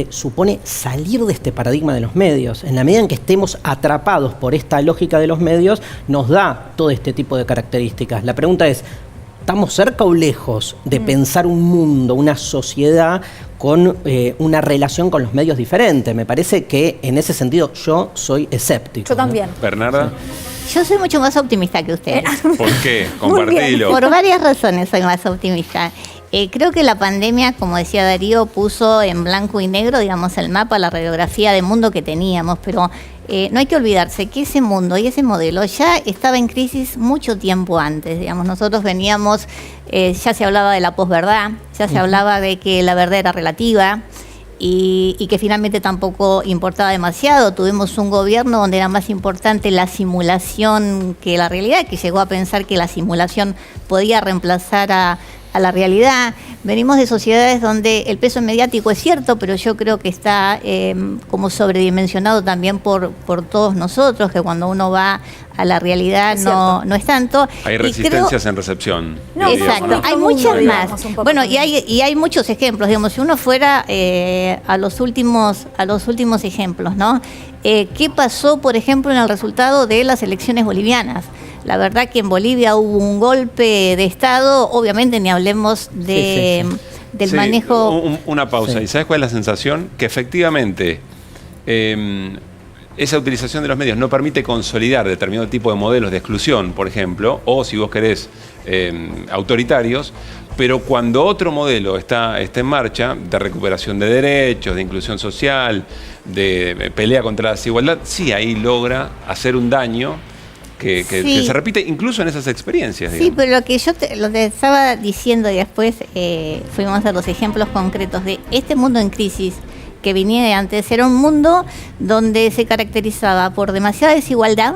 supone salir de este paradigma de los medios. En la medida en que estemos atrapados por esta lógica de los medios, nos da todo este tipo de características. La pregunta es, ¿estamos cerca o lejos de pensar un mundo, una sociedad con una relación con los medios diferente? Me parece que en ese sentido yo soy escéptico. Yo también. Bernarda. Yo soy mucho más optimista que ustedes. ¿Por qué? Compartilo. Por varias razones soy más optimista. Creo que la pandemia, como decía Darío, puso en blanco y negro, digamos, el mapa, la radiografía del mundo que teníamos, pero no hay que olvidarse que ese mundo y ese modelo ya estaba en crisis mucho tiempo antes. Digamos, nosotros veníamos, ya se hablaba de la posverdad, ya se hablaba de que la verdad era relativa y que finalmente tampoco importaba demasiado. Tuvimos un gobierno donde era más importante la simulación que la realidad, que llegó a pensar que la simulación podía reemplazar a la realidad. Venimos de sociedades donde el peso mediático es cierto, pero yo creo que está como sobredimensionado también por todos nosotros, que cuando uno va a la realidad no es tanto. Hay resistencias en recepción. No, exacto, hay muchas más. Bueno, y hay muchos ejemplos, digamos, si uno fuera a los últimos ejemplos, ¿no? ¿Qué pasó, por ejemplo, en el resultado de las elecciones bolivianas? La verdad que en Bolivia hubo un golpe de Estado, obviamente ni hablemos del manejo. Una pausa. Sí. ¿Y sabes cuál es la sensación? Que efectivamente esa utilización de los medios no permite consolidar determinado tipo de modelos de exclusión, por ejemplo, o si vos querés, autoritarios, pero cuando otro modelo está en marcha, de recuperación de derechos, de inclusión social, de pelea contra la desigualdad, sí ahí logra hacer un daño que se repite incluso en esas experiencias. Sí, pero lo que yo lo que estaba diciendo y después fuimos a los ejemplos concretos de este mundo en crisis que venía de antes, era un mundo donde se caracterizaba por demasiada desigualdad,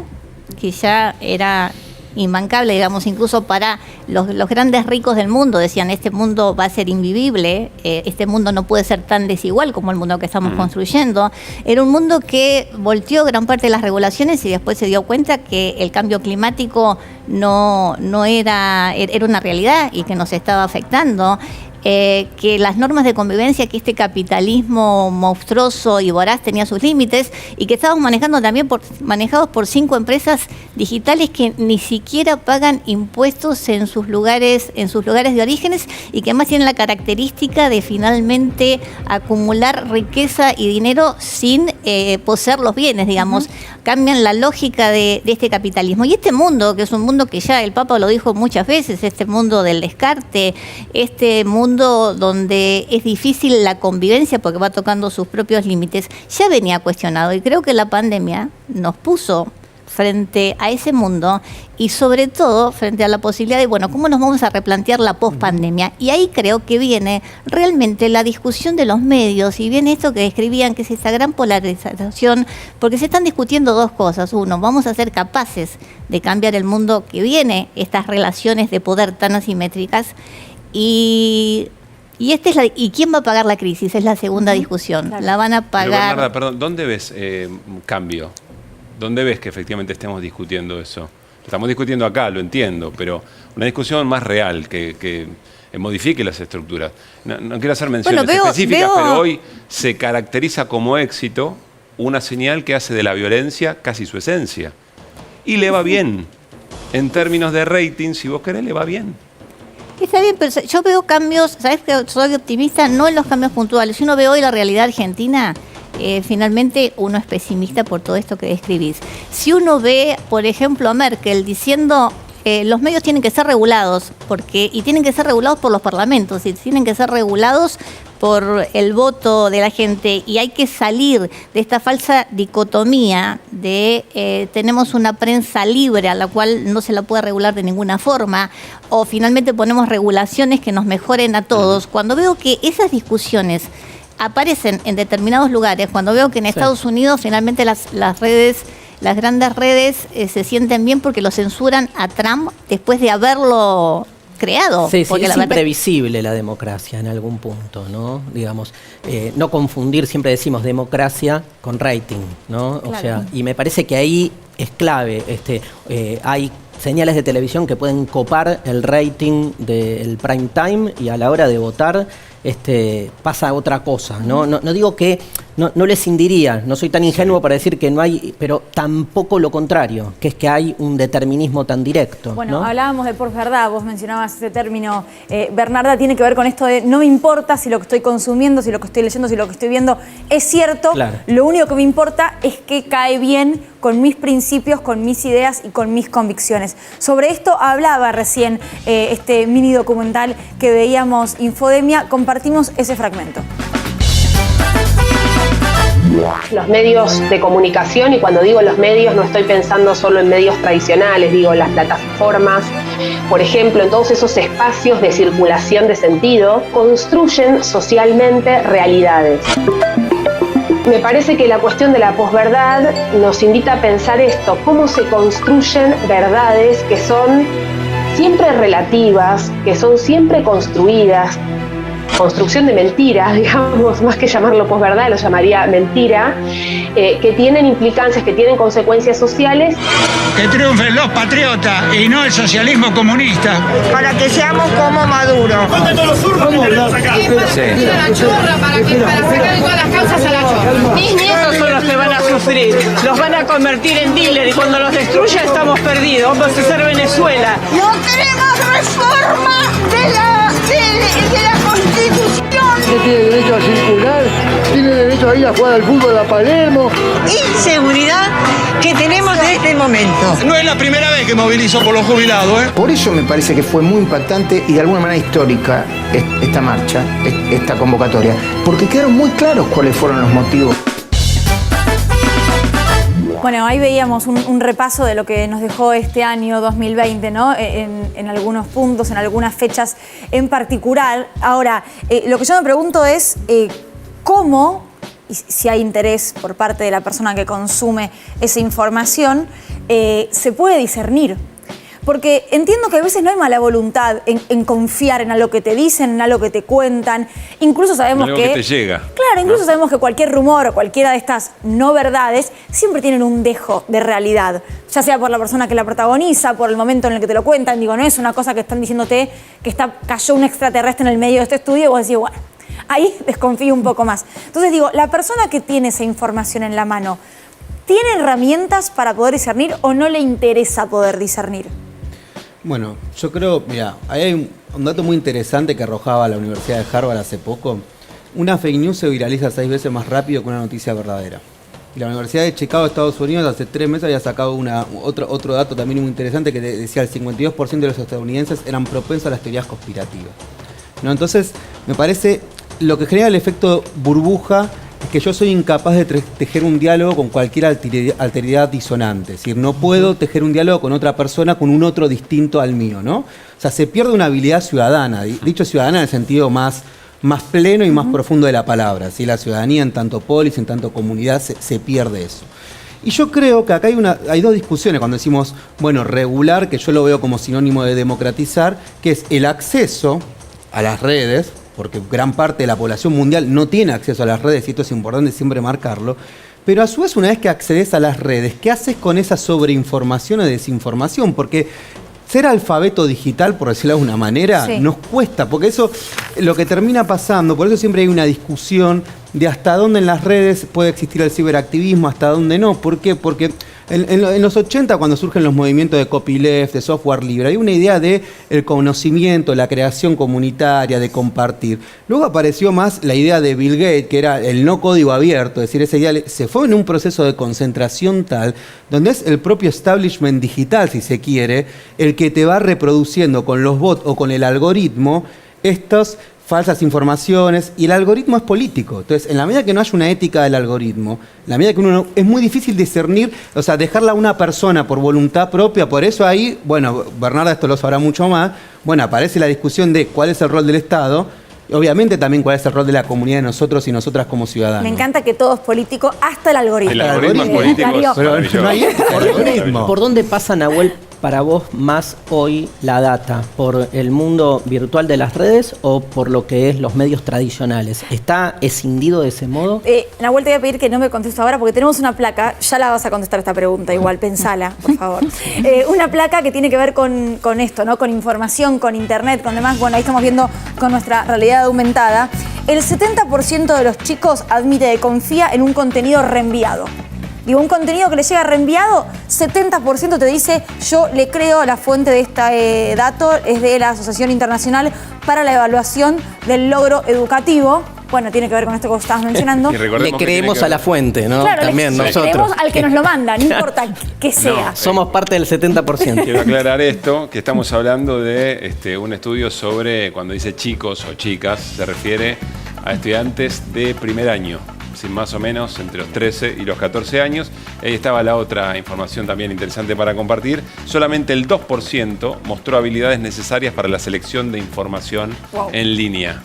que ya era imbancable, digamos, incluso para los grandes ricos del mundo. Decían, este mundo va a ser invivible, este mundo no puede ser tan desigual como el mundo que estamos construyendo. Era un mundo que volteó gran parte de las regulaciones y después se dio cuenta que el cambio climático no era una realidad y que nos estaba afectando. Que las normas de convivencia, que este capitalismo monstruoso y voraz tenía sus límites y que estábamos manejando también manejados por 5 empresas digitales que ni siquiera pagan impuestos en sus lugares de orígenes y que además tienen la característica de finalmente acumular riqueza y dinero sin poseer los bienes, digamos. Cambian la lógica de este capitalismo. Y este mundo, que es un mundo que ya el Papa lo dijo muchas veces, este mundo del descarte, este mundo donde es difícil la convivencia porque va tocando sus propios límites, ya venía cuestionado y creo que la pandemia nos puso frente a ese mundo y sobre todo frente a la posibilidad de, bueno, ¿cómo nos vamos a replantear la pospandemia? Y ahí creo que viene realmente la discusión de los medios y viene esto que describían, que es esta gran polarización, porque se están discutiendo dos cosas. Uno, vamos a ser capaces de cambiar el mundo que viene, estas relaciones de poder tan asimétricas. Y quién va a pagar la crisis, es la segunda discusión. Claro. La van a pagar. Pero Bernarda, perdón, ¿dónde ves cambio? ¿Dónde ves que efectivamente estemos discutiendo eso? Lo estamos discutiendo acá, lo entiendo, pero una discusión más real que modifique las estructuras. No quiero hacer menciones específicas, pero hoy se caracteriza como éxito una señal que hace de la violencia casi su esencia. Y le va bien. En términos de rating, si vos querés, le va bien. Está bien, pero yo veo cambios, ¿sabes que soy optimista? No en los cambios puntuales. Si uno ve hoy la realidad argentina, finalmente uno es pesimista por todo esto que describís. Si uno ve, por ejemplo, a Merkel diciendo los medios tienen que ser regulados, y tienen que ser regulados por los parlamentos, y tienen que ser regulados por el voto de la gente, y hay que salir de esta falsa dicotomía de tenemos una prensa libre a la cual no se la puede regular de ninguna forma, o finalmente ponemos regulaciones que nos mejoren a todos. Cuando veo que esas discusiones aparecen en determinados lugares. Cuando veo que en Estados Unidos finalmente las redes, las grandes redes se sienten bien porque lo censuran a Trump después de haberlo creado. Sí, porque es imprevisible la democracia en algún punto, ¿no? Digamos, no confundir, siempre decimos democracia con rating, ¿no? Claro. O sea, y me parece que ahí es clave. Hay señales de televisión que pueden copar el rating del prime time y a la hora de votar pasa otra cosa, ¿no? No digo que no les indiría, no soy tan ingenuo para decir que no hay, pero tampoco lo contrario, que es que hay un determinismo tan directo. Bueno, ¿no? hablábamos de posverdad, vos mencionabas ese término, Bernarda, tiene que ver con esto de no me importa si lo que estoy consumiendo, si lo que estoy leyendo, si lo que estoy viendo es cierto, Claro. Lo único que me importa es que cae bien con mis principios, con mis ideas y con mis convicciones. Sobre esto hablaba recién este mini documental que veíamos Infodemia, compartimos ese fragmento. Los medios de comunicación, y cuando digo los medios no estoy pensando solo en medios tradicionales, digo las plataformas, por ejemplo, en todos esos espacios de circulación de sentido, construyen socialmente realidades. Me parece que la cuestión de la posverdad nos invita a pensar esto, cómo se construyen verdades que son siempre relativas, que son siempre construidas, construcción de mentiras, digamos, más que llamarlo posverdad, lo llamaría mentira, que tienen implicancias, que tienen consecuencias sociales. Que triunfen los patriotas y no el socialismo comunista. Para que seamos como Maduro. Para sacar todas las causas a la chorra. Mis nietos son los que van a sufrir. Los van a convertir en dealer y cuando los destruya estamos perdidos. Vamos a ser Venezuela. No queremos reforma de la Constitución. Usted tiene derecho a circular, tiene derecho a ir a jugar al fútbol a Palermo. Inseguridad que tenemos en este momento. No es la primera vez que movilizo por los jubilados, ¿eh? Por eso me parece que fue muy impactante y de alguna manera histórica esta marcha, esta convocatoria, porque quedaron muy claros cuáles fueron los motivos. Bueno, ahí veíamos un repaso de lo que nos dejó este año 2020, ¿no? En algunos puntos, en algunas fechas en particular. Ahora, lo que yo me pregunto es cómo, y si hay interés por parte de la persona que consume esa información, se puede discernir. Porque entiendo que a veces no hay mala voluntad en confiar en algo que te dicen, en algo que te cuentan. Incluso sabemos algo que te llega. Claro, incluso sabemos que cualquier rumor o cualquiera de estas no verdades siempre tienen un dejo de realidad. Ya sea por la persona que la protagoniza, por el momento en el que te lo cuentan. Digo, no es una cosa que están diciéndote que cayó un extraterrestre en el medio de este estudio y vos decís, bueno, ahí desconfío un poco más. Entonces digo, la persona que tiene esa información en la mano, ¿tiene herramientas para poder discernir o no le interesa poder discernir? Bueno, yo creo, mira, hay un dato muy interesante que arrojaba la Universidad de Harvard hace poco. Una fake news se viraliza 6 veces más rápido que una noticia verdadera. Y la Universidad de Chicago de Estados Unidos hace 3 meses había sacado otro dato también muy interesante que decía el 52% de los estadounidenses eran propensos a las teorías conspirativas, ¿no? Entonces, me parece lo que genera el efecto burbuja es que yo soy incapaz de tejer un diálogo con cualquier alteridad disonante. Es decir, no puedo tejer un diálogo con otra persona, con un otro distinto al mío, ¿no? O sea, se pierde una habilidad ciudadana. Dicho ciudadana en el sentido más pleno y más profundo de la palabra. ¿Sí? La ciudadanía en tanto polis, en tanto comunidad, se pierde eso. Y yo creo que acá hay dos discusiones cuando decimos, bueno, regular, que yo lo veo como sinónimo de democratizar, que es el acceso a las redes, porque gran parte de la población mundial no tiene acceso a las redes, y esto es importante siempre marcarlo, pero a su vez una vez que accedes a las redes, ¿qué haces con esa sobreinformación o desinformación? Porque ser alfabeto digital, por decirlo de alguna manera, sí, nos cuesta, porque eso lo que termina pasando, por eso siempre hay una discusión de hasta dónde en las redes puede existir el ciberactivismo, hasta dónde no. ¿Por qué? Porque en los 80, cuando surgen los movimientos de copyleft, de software libre, hay una idea de el conocimiento, la creación comunitaria, de compartir. Luego apareció más la idea de Bill Gates, que era el no código abierto, es decir, esa idea se fue en un proceso de concentración tal, donde es el propio establishment digital, si se quiere, el que te va reproduciendo con los bots o con el algoritmo estas falsas informaciones, y el algoritmo es político. Entonces, en la medida que no haya una ética del algoritmo, en la medida que uno es muy difícil discernir, o sea, dejarla a una persona por voluntad propia. Por eso ahí, bueno, Bernarda esto lo sabrá mucho más, bueno, aparece la discusión de cuál es el rol del Estado, Obviamente también cuál es el rol de la comunidad de nosotros y nosotras como ciudadanos. Me encanta que todo es político, hasta el algoritmo. El algoritmo es político. Pero no hay algoritmo. ¿Por dónde pasa, Nahuel, para vos más hoy la data? ¿Por el mundo virtual de las redes o por lo que es los medios tradicionales? ¿Está escindido de ese modo? Nahuel, te voy a pedir que no me contestes ahora porque tenemos una placa, ya la vas a contestar esta pregunta, igual, pensala, por favor. Una placa que tiene que ver con esto, ¿no? Con información, con internet, con demás. Bueno, ahí estamos viendo con nuestra realidad aumentada. El 70% de los chicos admite que confía en un contenido reenviado. Digo, un contenido que le llega reenviado, 70% te dice, yo le creo, la fuente de este dato es de la Asociación Internacional para la Evaluación del Logro Educativo. Bueno, tiene que ver con esto que estabas mencionando. Le creemos a la fuente, ¿no? Claro, también le nosotros. creemos al que nos lo manda, no importa que sea. No, somos parte del 70%. Quiero aclarar esto, que estamos hablando de un estudio sobre, cuando dice chicos o chicas, se refiere a estudiantes de primer año. Más o menos entre los 13 y los 14 años. Ahí estaba la otra información también interesante para compartir. Solamente el 2% mostró habilidades necesarias para la selección de información en línea.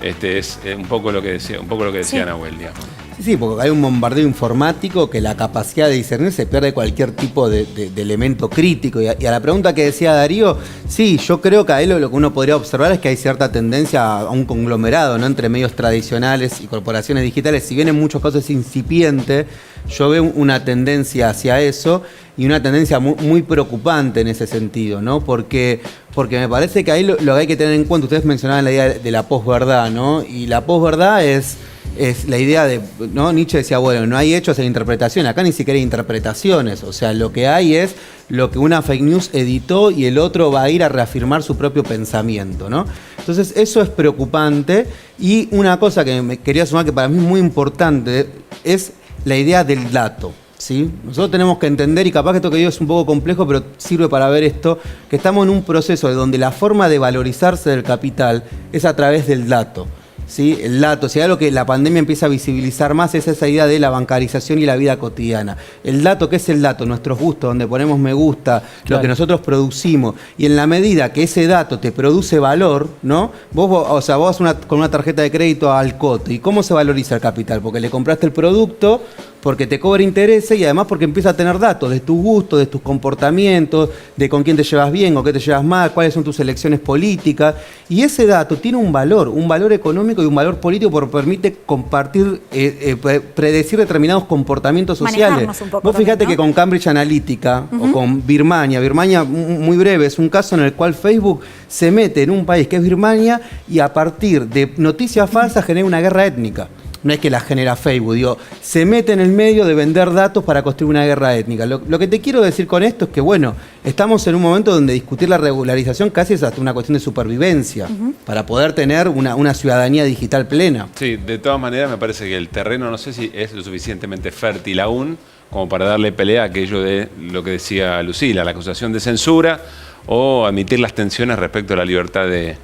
Es un poco lo que decía Nahuel, digamos. Sí, porque hay un bombardeo informático que la capacidad de discernir se pierde cualquier tipo de elemento crítico. Y a la pregunta que decía Darío, sí, yo creo que a él lo que uno podría observar es que hay cierta tendencia a un conglomerado, ¿no? Entre medios tradicionales y corporaciones digitales. Si bien en muchos casos es incipiente, yo veo una tendencia hacia eso y una tendencia muy preocupante en ese sentido, ¿no? Porque me parece que ahí lo que hay que tener en cuenta, ustedes mencionaban la idea de la posverdad, ¿no? Y la posverdad es la idea de, ¿no? Nietzsche decía, bueno, no hay hechos en interpretación, acá ni siquiera hay interpretaciones, o sea, lo que hay es lo que una fake news editó y el otro va a ir a reafirmar su propio pensamiento, ¿no? Entonces eso es preocupante y una cosa que me quería sumar que para mí es muy importante es la idea del dato. ¿Sí? Nosotros tenemos que entender, y capaz que esto que digo es un poco complejo, pero sirve para ver esto, que estamos en un proceso de donde la forma de valorizarse del capital es a través del dato. ¿Sí? El dato, si hay algo que la pandemia empieza a visibilizar más es esa idea de la bancarización y la vida cotidiana. El dato, ¿qué es el dato? Nuestros gustos, donde ponemos me gusta, claro, lo que nosotros producimos. Y en la medida que ese dato te produce valor, ¿no? Vos vas con una tarjeta de crédito al Cote. ¿Y cómo se valoriza el capital? Porque le compraste el producto, porque te cobra intereses y además porque empieza a tener datos de tus gustos, de tus comportamientos, de con quién te llevas bien o qué te llevas mal, cuáles son tus elecciones políticas. Y ese dato tiene un valor económico y un valor político porque permite compartir, predecir determinados comportamientos sociales. Vos fíjate, ¿no?, que con Cambridge Analytica o con Birmania, muy breve, es un caso en el cual Facebook se mete en un país que es Birmania y a partir de noticias falsas genera una guerra étnica. No es que la genera Facebook, digo, se mete en el medio de vender datos para construir una guerra étnica. Lo que te quiero decir con esto es que, bueno, estamos en un momento donde discutir la regularización casi es hasta una cuestión de supervivencia, para poder tener una ciudadanía digital plena. Sí, de todas maneras me parece que el terreno, no sé si es lo suficientemente fértil aún como para darle pelea a aquello de lo que decía Lucila, la acusación de censura o admitir las tensiones respecto a la libertad de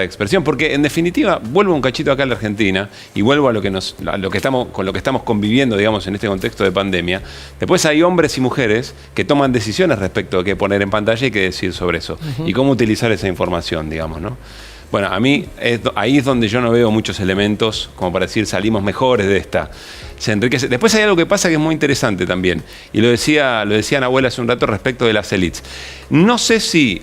expresión, porque en definitiva vuelvo un cachito acá a la Argentina y vuelvo a con lo que estamos conviviendo, digamos, en este contexto de pandemia. Después hay hombres y mujeres que toman decisiones respecto a qué poner en pantalla y qué decir sobre eso y cómo utilizar esa información, digamos, ¿no? Bueno, a mí ahí es donde yo no veo muchos elementos como para decir salimos mejores de esta. Se enriquece. Después hay algo que pasa que es muy interesante también, y lo decía Nahuel hace un rato respecto de las élites. No sé si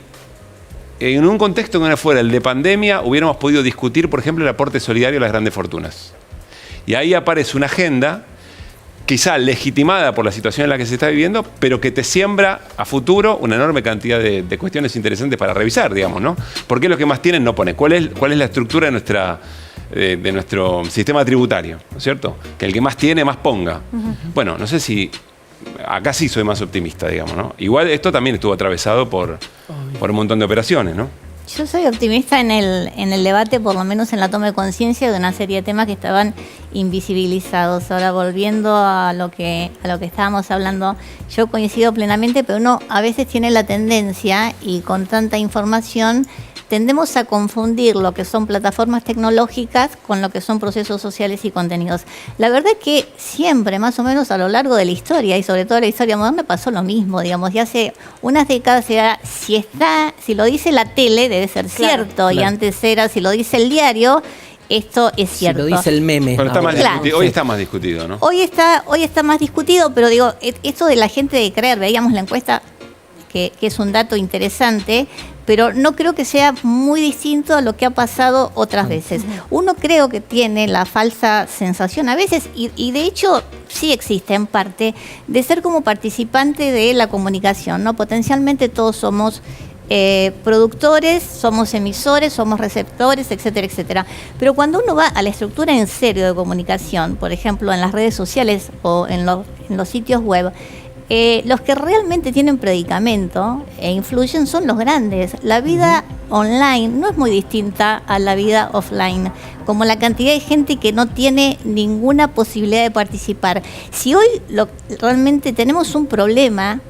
en un contexto que no fuera el de pandemia hubiéramos podido discutir, por ejemplo, el aporte solidario a las grandes fortunas. Y ahí aparece una agenda quizá legitimada por la situación en la que se está viviendo, pero que te siembra a futuro una enorme cantidad de cuestiones interesantes para revisar, digamos, ¿no? ¿Por qué los que más tienen no ponen? ¿Cuál es la estructura de nuestro sistema tributario? ¿No es cierto? Que el que más tiene, más ponga. Bueno, no sé si... Acá sí soy más optimista, digamos, ¿no? Igual esto también estuvo atravesado por un montón de operaciones, ¿no? Yo soy optimista en el debate, por lo menos en la toma de conciencia de una serie de temas que estaban invisibilizados. Ahora, volviendo a lo que estábamos hablando, yo coincido plenamente, pero uno a veces tiene la tendencia, y con tanta información, tendemos a confundir lo que son plataformas tecnológicas con lo que son procesos sociales y contenidos. La verdad es que siempre, más o menos a lo largo de la historia, y sobre todo la historia moderna, pasó lo mismo, digamos, y hace unas décadas era, si lo dice la tele, debe ser cierto, y antes era, si lo dice el diario, esto es cierto. Si lo dice el meme. Pero está más discutido. Hoy está más discutido, ¿no? Hoy está más discutido, pero digo, esto de la gente de creer, veíamos la encuesta, que es un dato interesante, pero no creo que sea muy distinto a lo que ha pasado otras veces. Uno creo que tiene la falsa sensación a veces, y de hecho sí existe en parte, de ser como participante de la comunicación, ¿no? Potencialmente todos somos productores, somos emisores, somos receptores, etcétera, etcétera. Pero cuando uno va a la estructura en serio de comunicación, por ejemplo en las redes sociales o en los sitios web, los que realmente tienen predicamento e influyen son los grandes. La vida online no es muy distinta a la vida offline, como la cantidad de gente que no tiene ninguna posibilidad de participar. Si hoy realmente tenemos un problema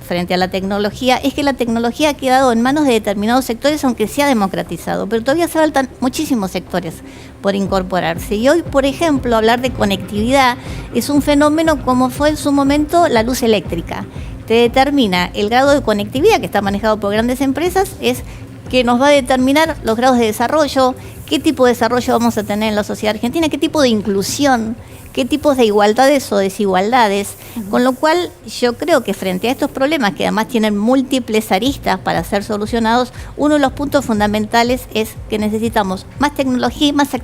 frente a la tecnología, es que la tecnología ha quedado en manos de determinados sectores, aunque se ha democratizado, pero todavía se faltan muchísimos sectores por incorporarse. Y hoy, por ejemplo, hablar de conectividad es un fenómeno como fue en su momento la luz eléctrica. Te determina el grado de conectividad que está manejado por grandes empresas, es que nos va a determinar los grados de desarrollo, qué tipo de desarrollo vamos a tener en la sociedad argentina, qué tipo de inclusión, qué tipos de igualdades o desigualdades, con lo cual yo creo que frente a estos problemas, que además tienen múltiples aristas para ser solucionados, uno de los puntos fundamentales es que necesitamos más tecnología y más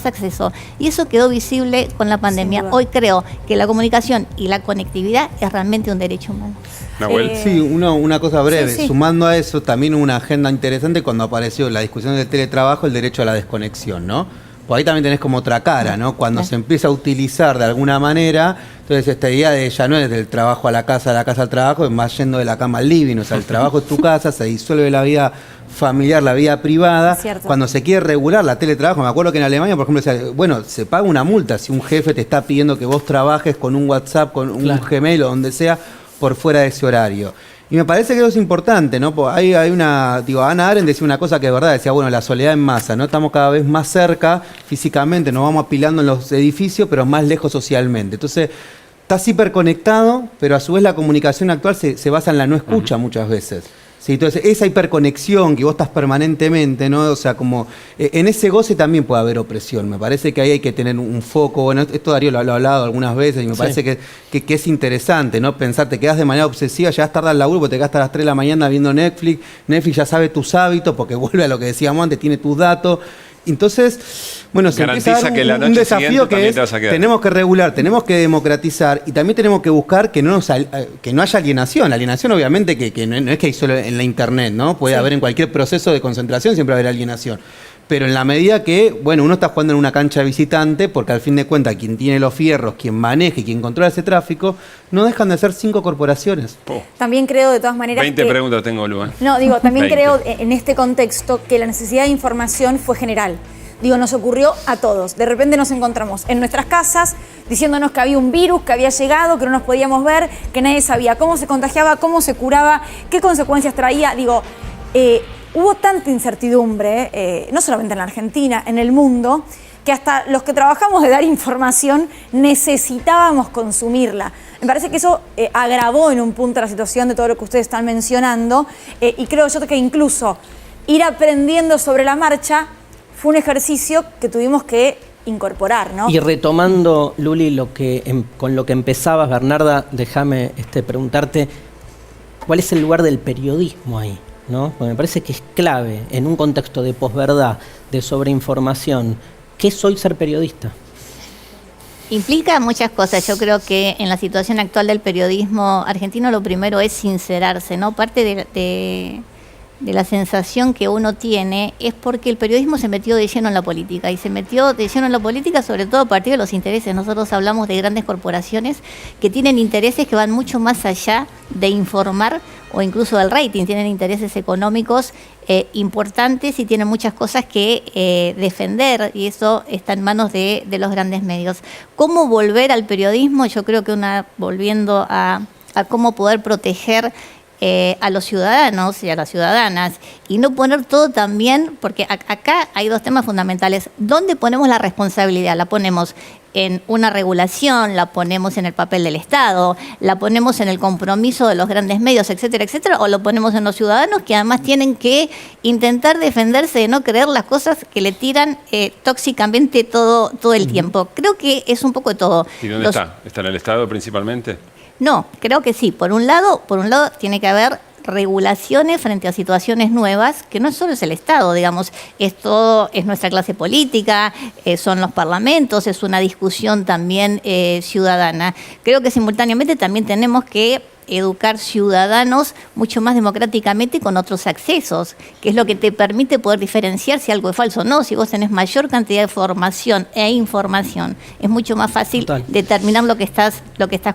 acceso. Y eso quedó visible con la pandemia. Hoy creo que la comunicación y la conectividad es realmente un derecho humano. Sí, una cosa breve. Sumando a eso, también una agenda interesante cuando apareció la discusión del teletrabajo, el derecho a la desconexión, ¿no? Pues ahí también tenés como otra cara, ¿no? Cuando se empieza a utilizar de alguna manera, entonces esta idea de ya no es del trabajo a la casa al trabajo, es más yendo de la cama al living, o sea, el trabajo es tu casa, se disuelve la vida familiar, la vida privada. Cuando se quiere regular la teletrabajo, me acuerdo que en Alemania, por ejemplo, bueno, se paga una multa si un jefe te está pidiendo que vos trabajes con un WhatsApp, con un Gmail o donde sea, por fuera de ese horario. Y me parece que eso es importante, ¿no? Porque hay una, Ana Arendt decía una cosa que es verdad, decía, bueno, la soledad en masa, ¿no? Estamos cada vez más cerca físicamente, nos vamos apilando en los edificios, pero más lejos socialmente. Entonces, estás hiperconectado, pero a su vez la comunicación actual se basa en la no escucha muchas veces. Sí, entonces, esa hiperconexión que vos estás permanentemente, ¿no? O sea, como en ese goce también puede haber opresión. Me parece que ahí hay que tener un foco. Bueno, esto Darío lo ha hablado algunas veces y me parece que es interesante, ¿no? Pensar, te quedás de manera obsesiva, llegás tarde al laburo porque te quedás hasta las 3 de la mañana viendo Netflix. Netflix ya sabe tus hábitos porque vuelve a lo que decíamos antes, tiene tus datos. Entonces, bueno, se empieza a dar un desafío que es, tenemos que regular, tenemos que democratizar y también tenemos que buscar que no haya alienación. La alienación obviamente que no es que hay solo en la internet, ¿no? Puede haber en cualquier proceso de concentración, siempre va a haber alienación. Pero en la medida que, bueno, uno está jugando en una cancha de visitante, porque al fin de cuentas quien tiene los fierros, quien maneja y quien controla ese tráfico, no dejan de ser 5 corporaciones. También creo de todas maneras 20 preguntas tengo, Lu. No, digo, también 20. creo en este contexto que la necesidad de información fue general. Digo, nos ocurrió a todos. De repente nos encontramos en nuestras casas diciéndonos que había un virus, que había llegado, que no nos podíamos ver, que nadie sabía cómo se contagiaba, cómo se curaba, qué consecuencias traía. Digo, hubo tanta incertidumbre, no solamente en la Argentina, en el mundo, que hasta los que trabajamos de dar información necesitábamos consumirla. Me parece que eso agravó en un punto la situación de todo lo que ustedes están mencionando y creo yo que incluso ir aprendiendo sobre la marcha fue un ejercicio que tuvimos que incorporar, ¿no? Y retomando, Luli, con lo que empezabas, Bernarda, déjame preguntarte, ¿cuál es el lugar del periodismo ahí? ¿No? Porque me parece que es clave en un contexto de posverdad, de sobreinformación. ¿Qué es hoy ser periodista? Implica muchas cosas. Yo creo que en la situación actual del periodismo argentino lo primero es sincerarse, ¿no? Parte de la sensación que uno tiene es porque el periodismo se metió de lleno en la política y se metió de lleno en la política sobre todo a partir de los intereses. Nosotros hablamos de grandes corporaciones que tienen intereses que van mucho más allá de informar o incluso del rating, tienen intereses económicos importantes y tienen muchas cosas que defender y eso está en manos de los grandes medios. ¿Cómo volver al periodismo? Yo creo que volviendo a cómo poder proteger a los ciudadanos y a las ciudadanas y no poner todo también, porque acá hay dos temas fundamentales. ¿Dónde ponemos la responsabilidad? ¿La ponemos en una regulación, la ponemos en el papel del Estado, la ponemos en el compromiso de los grandes medios, etcétera, etcétera, o lo ponemos en los ciudadanos que además tienen que intentar defenderse de no creer las cosas que le tiran tóxicamente todo el tiempo? Creo que es un poco de todo. ¿Y dónde está? ¿Está en el Estado principalmente? No, creo que sí. Por un lado tiene que haber regulaciones frente a situaciones nuevas, que no solo es el Estado, digamos, esto es nuestra clase política, son los parlamentos, es una discusión también ciudadana. Creo que simultáneamente también tenemos que educar ciudadanos mucho más democráticamente con otros accesos, que es lo que te permite poder diferenciar si algo es falso o no. Si vos tenés mayor cantidad de formación e información, es mucho más fácil determinar lo que estás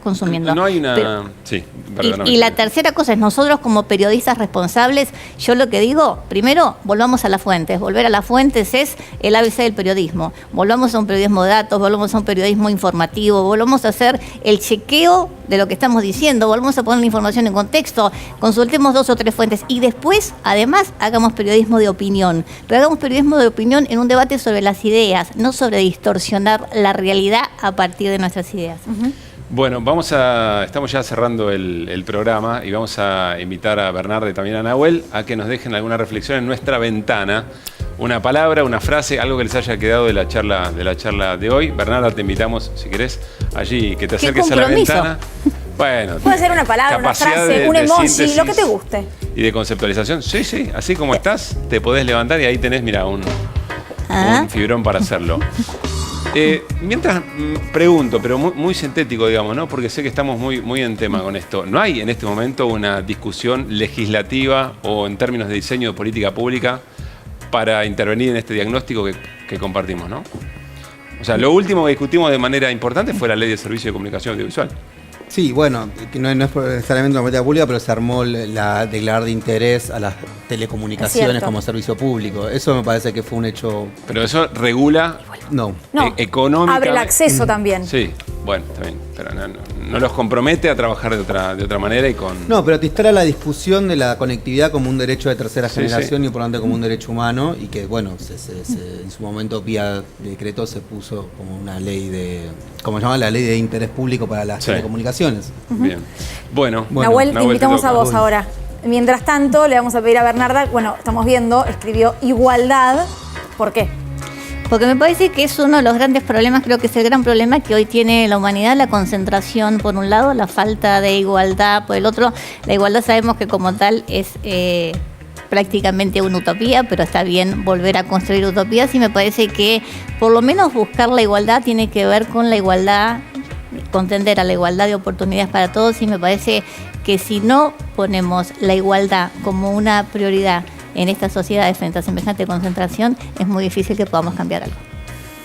consumiendo. No hay una... sí, perdóname. Y la tercera cosa es, nosotros como periodistas responsables, yo lo que digo, primero, volvamos a las fuentes. Volver a las fuentes es el ABC del periodismo. Volvamos a un periodismo de datos, volvamos a un periodismo informativo, volvamos a hacer el chequeo de lo que estamos diciendo, volvamos a poner la información en contexto, consultemos 2 o 3 fuentes y después, además, hagamos periodismo de opinión. Pero hagamos periodismo de opinión en un debate sobre las ideas, no sobre distorsionar la realidad a partir de nuestras ideas. Bueno, estamos ya cerrando el programa y vamos a invitar a Bernarda y también a Nahuel a que nos dejen alguna reflexión en nuestra ventana. Una palabra, una frase, algo que les haya quedado de la charla de hoy. Bernarda, te invitamos, si querés, allí, que te acerques a la ventana. Bueno, puede ser una palabra, una frase, un emoji, lo que te guste. Y de conceptualización. Sí, así como estás, te podés levantar y ahí tenés, mira, un fibrón para hacerlo. Mientras pregunto, pero muy sintético, digamos, ¿no? Porque sé que estamos muy en tema con esto. ¿No hay en este momento una discusión legislativa o en términos de diseño de política pública para intervenir en este diagnóstico que compartimos, ¿no? O sea, lo último que discutimos de manera importante fue la Ley de Servicio de Comunicación Audiovisual. Sí, bueno, que no es necesariamente una política pública, pero se armó la declarar de interés a las telecomunicaciones como servicio público. Eso me parece que fue un hecho... Pero eso regula... No. Económica... Abre el acceso también. Sí, bueno, también. Pero no los compromete a trabajar de otra manera y con... No, pero te instala la discusión de la conectividad como un derecho de tercera generación y por lo tanto como un derecho humano y que, bueno, en su momento vía decreto se puso como una ley de... como se llama la ley de interés público para las telecomunicaciones. Bien. Bueno, Nahuel, te invitamos a vos ahora. Mientras tanto, le vamos a pedir a Bernarda, bueno, estamos viendo, escribió igualdad. ¿Por qué? Porque me parece que es uno de los grandes problemas, creo que es el gran problema que hoy tiene la humanidad, la concentración por un lado, la falta de igualdad por el otro. La igualdad sabemos que como tal es prácticamente una utopía, pero está bien volver a construir utopías y me parece que por lo menos buscar la igualdad tiene que ver con la igualdad, con tender a la igualdad de oportunidades para todos y me parece que si no ponemos la igualdad como una prioridad en esta sociedad frente a semejante concentración, es muy difícil que podamos cambiar algo.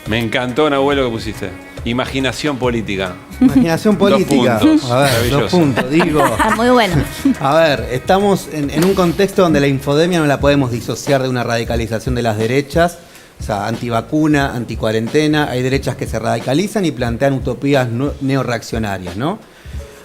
Me encantó, Nahuel, lo que pusiste. Imaginación política. Imaginación política. 2 puntos. A ver, 2 puntos, digo. Muy bueno. A ver, estamos en un contexto donde la infodemia no la podemos disociar de una radicalización de las derechas. O sea, antivacuna, anticuarentena. Hay derechas que se radicalizan y plantean utopías neorreaccionarias, ¿no?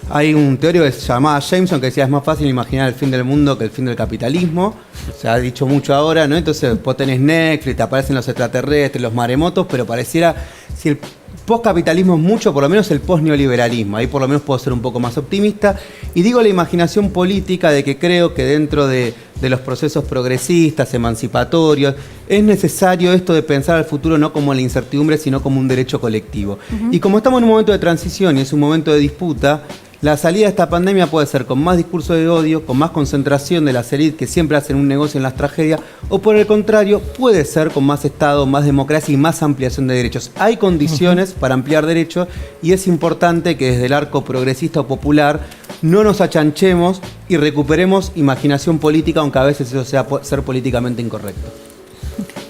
Hay un teórico que se llamaba Jameson que decía es más fácil imaginar el fin del mundo que el fin del capitalismo. Se ha dicho mucho ahora, ¿no? Entonces vos tenés Netflix, te aparecen los extraterrestres, los maremotos, pero pareciera, si el postcapitalismo es mucho, por lo menos el postneoliberalismo. Ahí por lo menos puedo ser un poco más optimista. Y digo la imaginación política de que creo que dentro de los procesos progresistas, emancipatorios, es necesario esto de pensar al futuro no como la incertidumbre, sino como un derecho colectivo. Y como estamos en un momento de transición y es un momento de disputa, la salida de esta pandemia puede ser con más discurso de odio, con más concentración de las élites que siempre hacen un negocio en las tragedias, o por el contrario, puede ser con más Estado, más democracia y más ampliación de derechos. Hay condiciones para ampliar derechos y es importante que desde el arco progresista o popular no nos achanchemos y recuperemos imaginación política, aunque a veces eso sea ser políticamente incorrecto.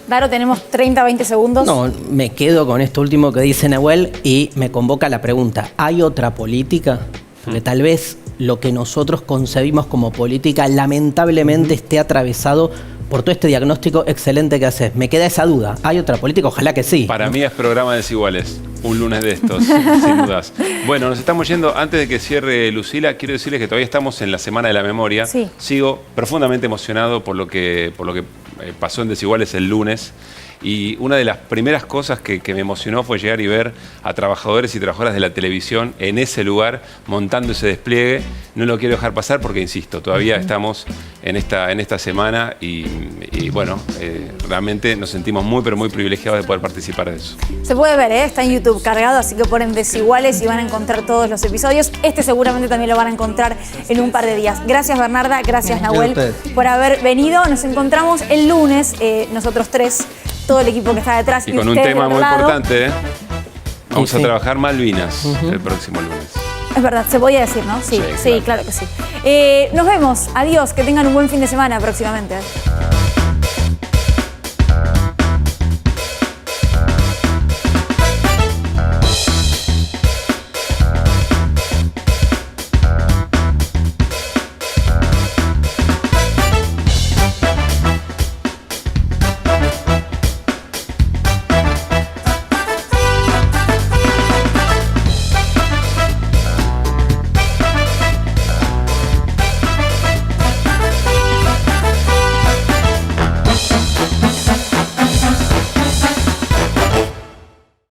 Daro, tenemos 30, 20 segundos. No, me quedo con esto último que dice Nahuel y me convoca la pregunta. ¿Hay otra política? Porque tal vez lo que nosotros concebimos como política lamentablemente esté atravesado por todo este diagnóstico excelente que haces. Me queda esa duda. ¿Hay otra política? Ojalá que sí. Para mí es programa Desiguales. Un lunes de estos, sin dudas. Bueno, nos estamos yendo. Antes de que cierre Lucila, quiero decirles que todavía estamos en la Semana de la Memoria. Sí. Sigo profundamente emocionado por lo que pasó en Desiguales el lunes. Y una de las primeras cosas que me emocionó fue llegar y ver a trabajadores y trabajadoras de la televisión en ese lugar montando ese despliegue. No lo quiero dejar pasar porque, insisto, todavía estamos en esta semana y bueno, realmente nos sentimos muy, pero muy privilegiados de poder participar de eso. Se puede ver, está en YouTube cargado, así que ponen Desiguales y van a encontrar todos los episodios. Este seguramente también lo van a encontrar en un par de días. Gracias, Bernarda, gracias, Nahuel, por haber venido. Nos encontramos el lunes, nosotros tres, todo el equipo que está detrás. Y con un tema muy importante, vamos a trabajar Malvinas el próximo lunes. Es verdad, se podía decir, ¿no? Sí, claro que sí. Nos vemos, adiós, que tengan un buen fin de semana próximamente.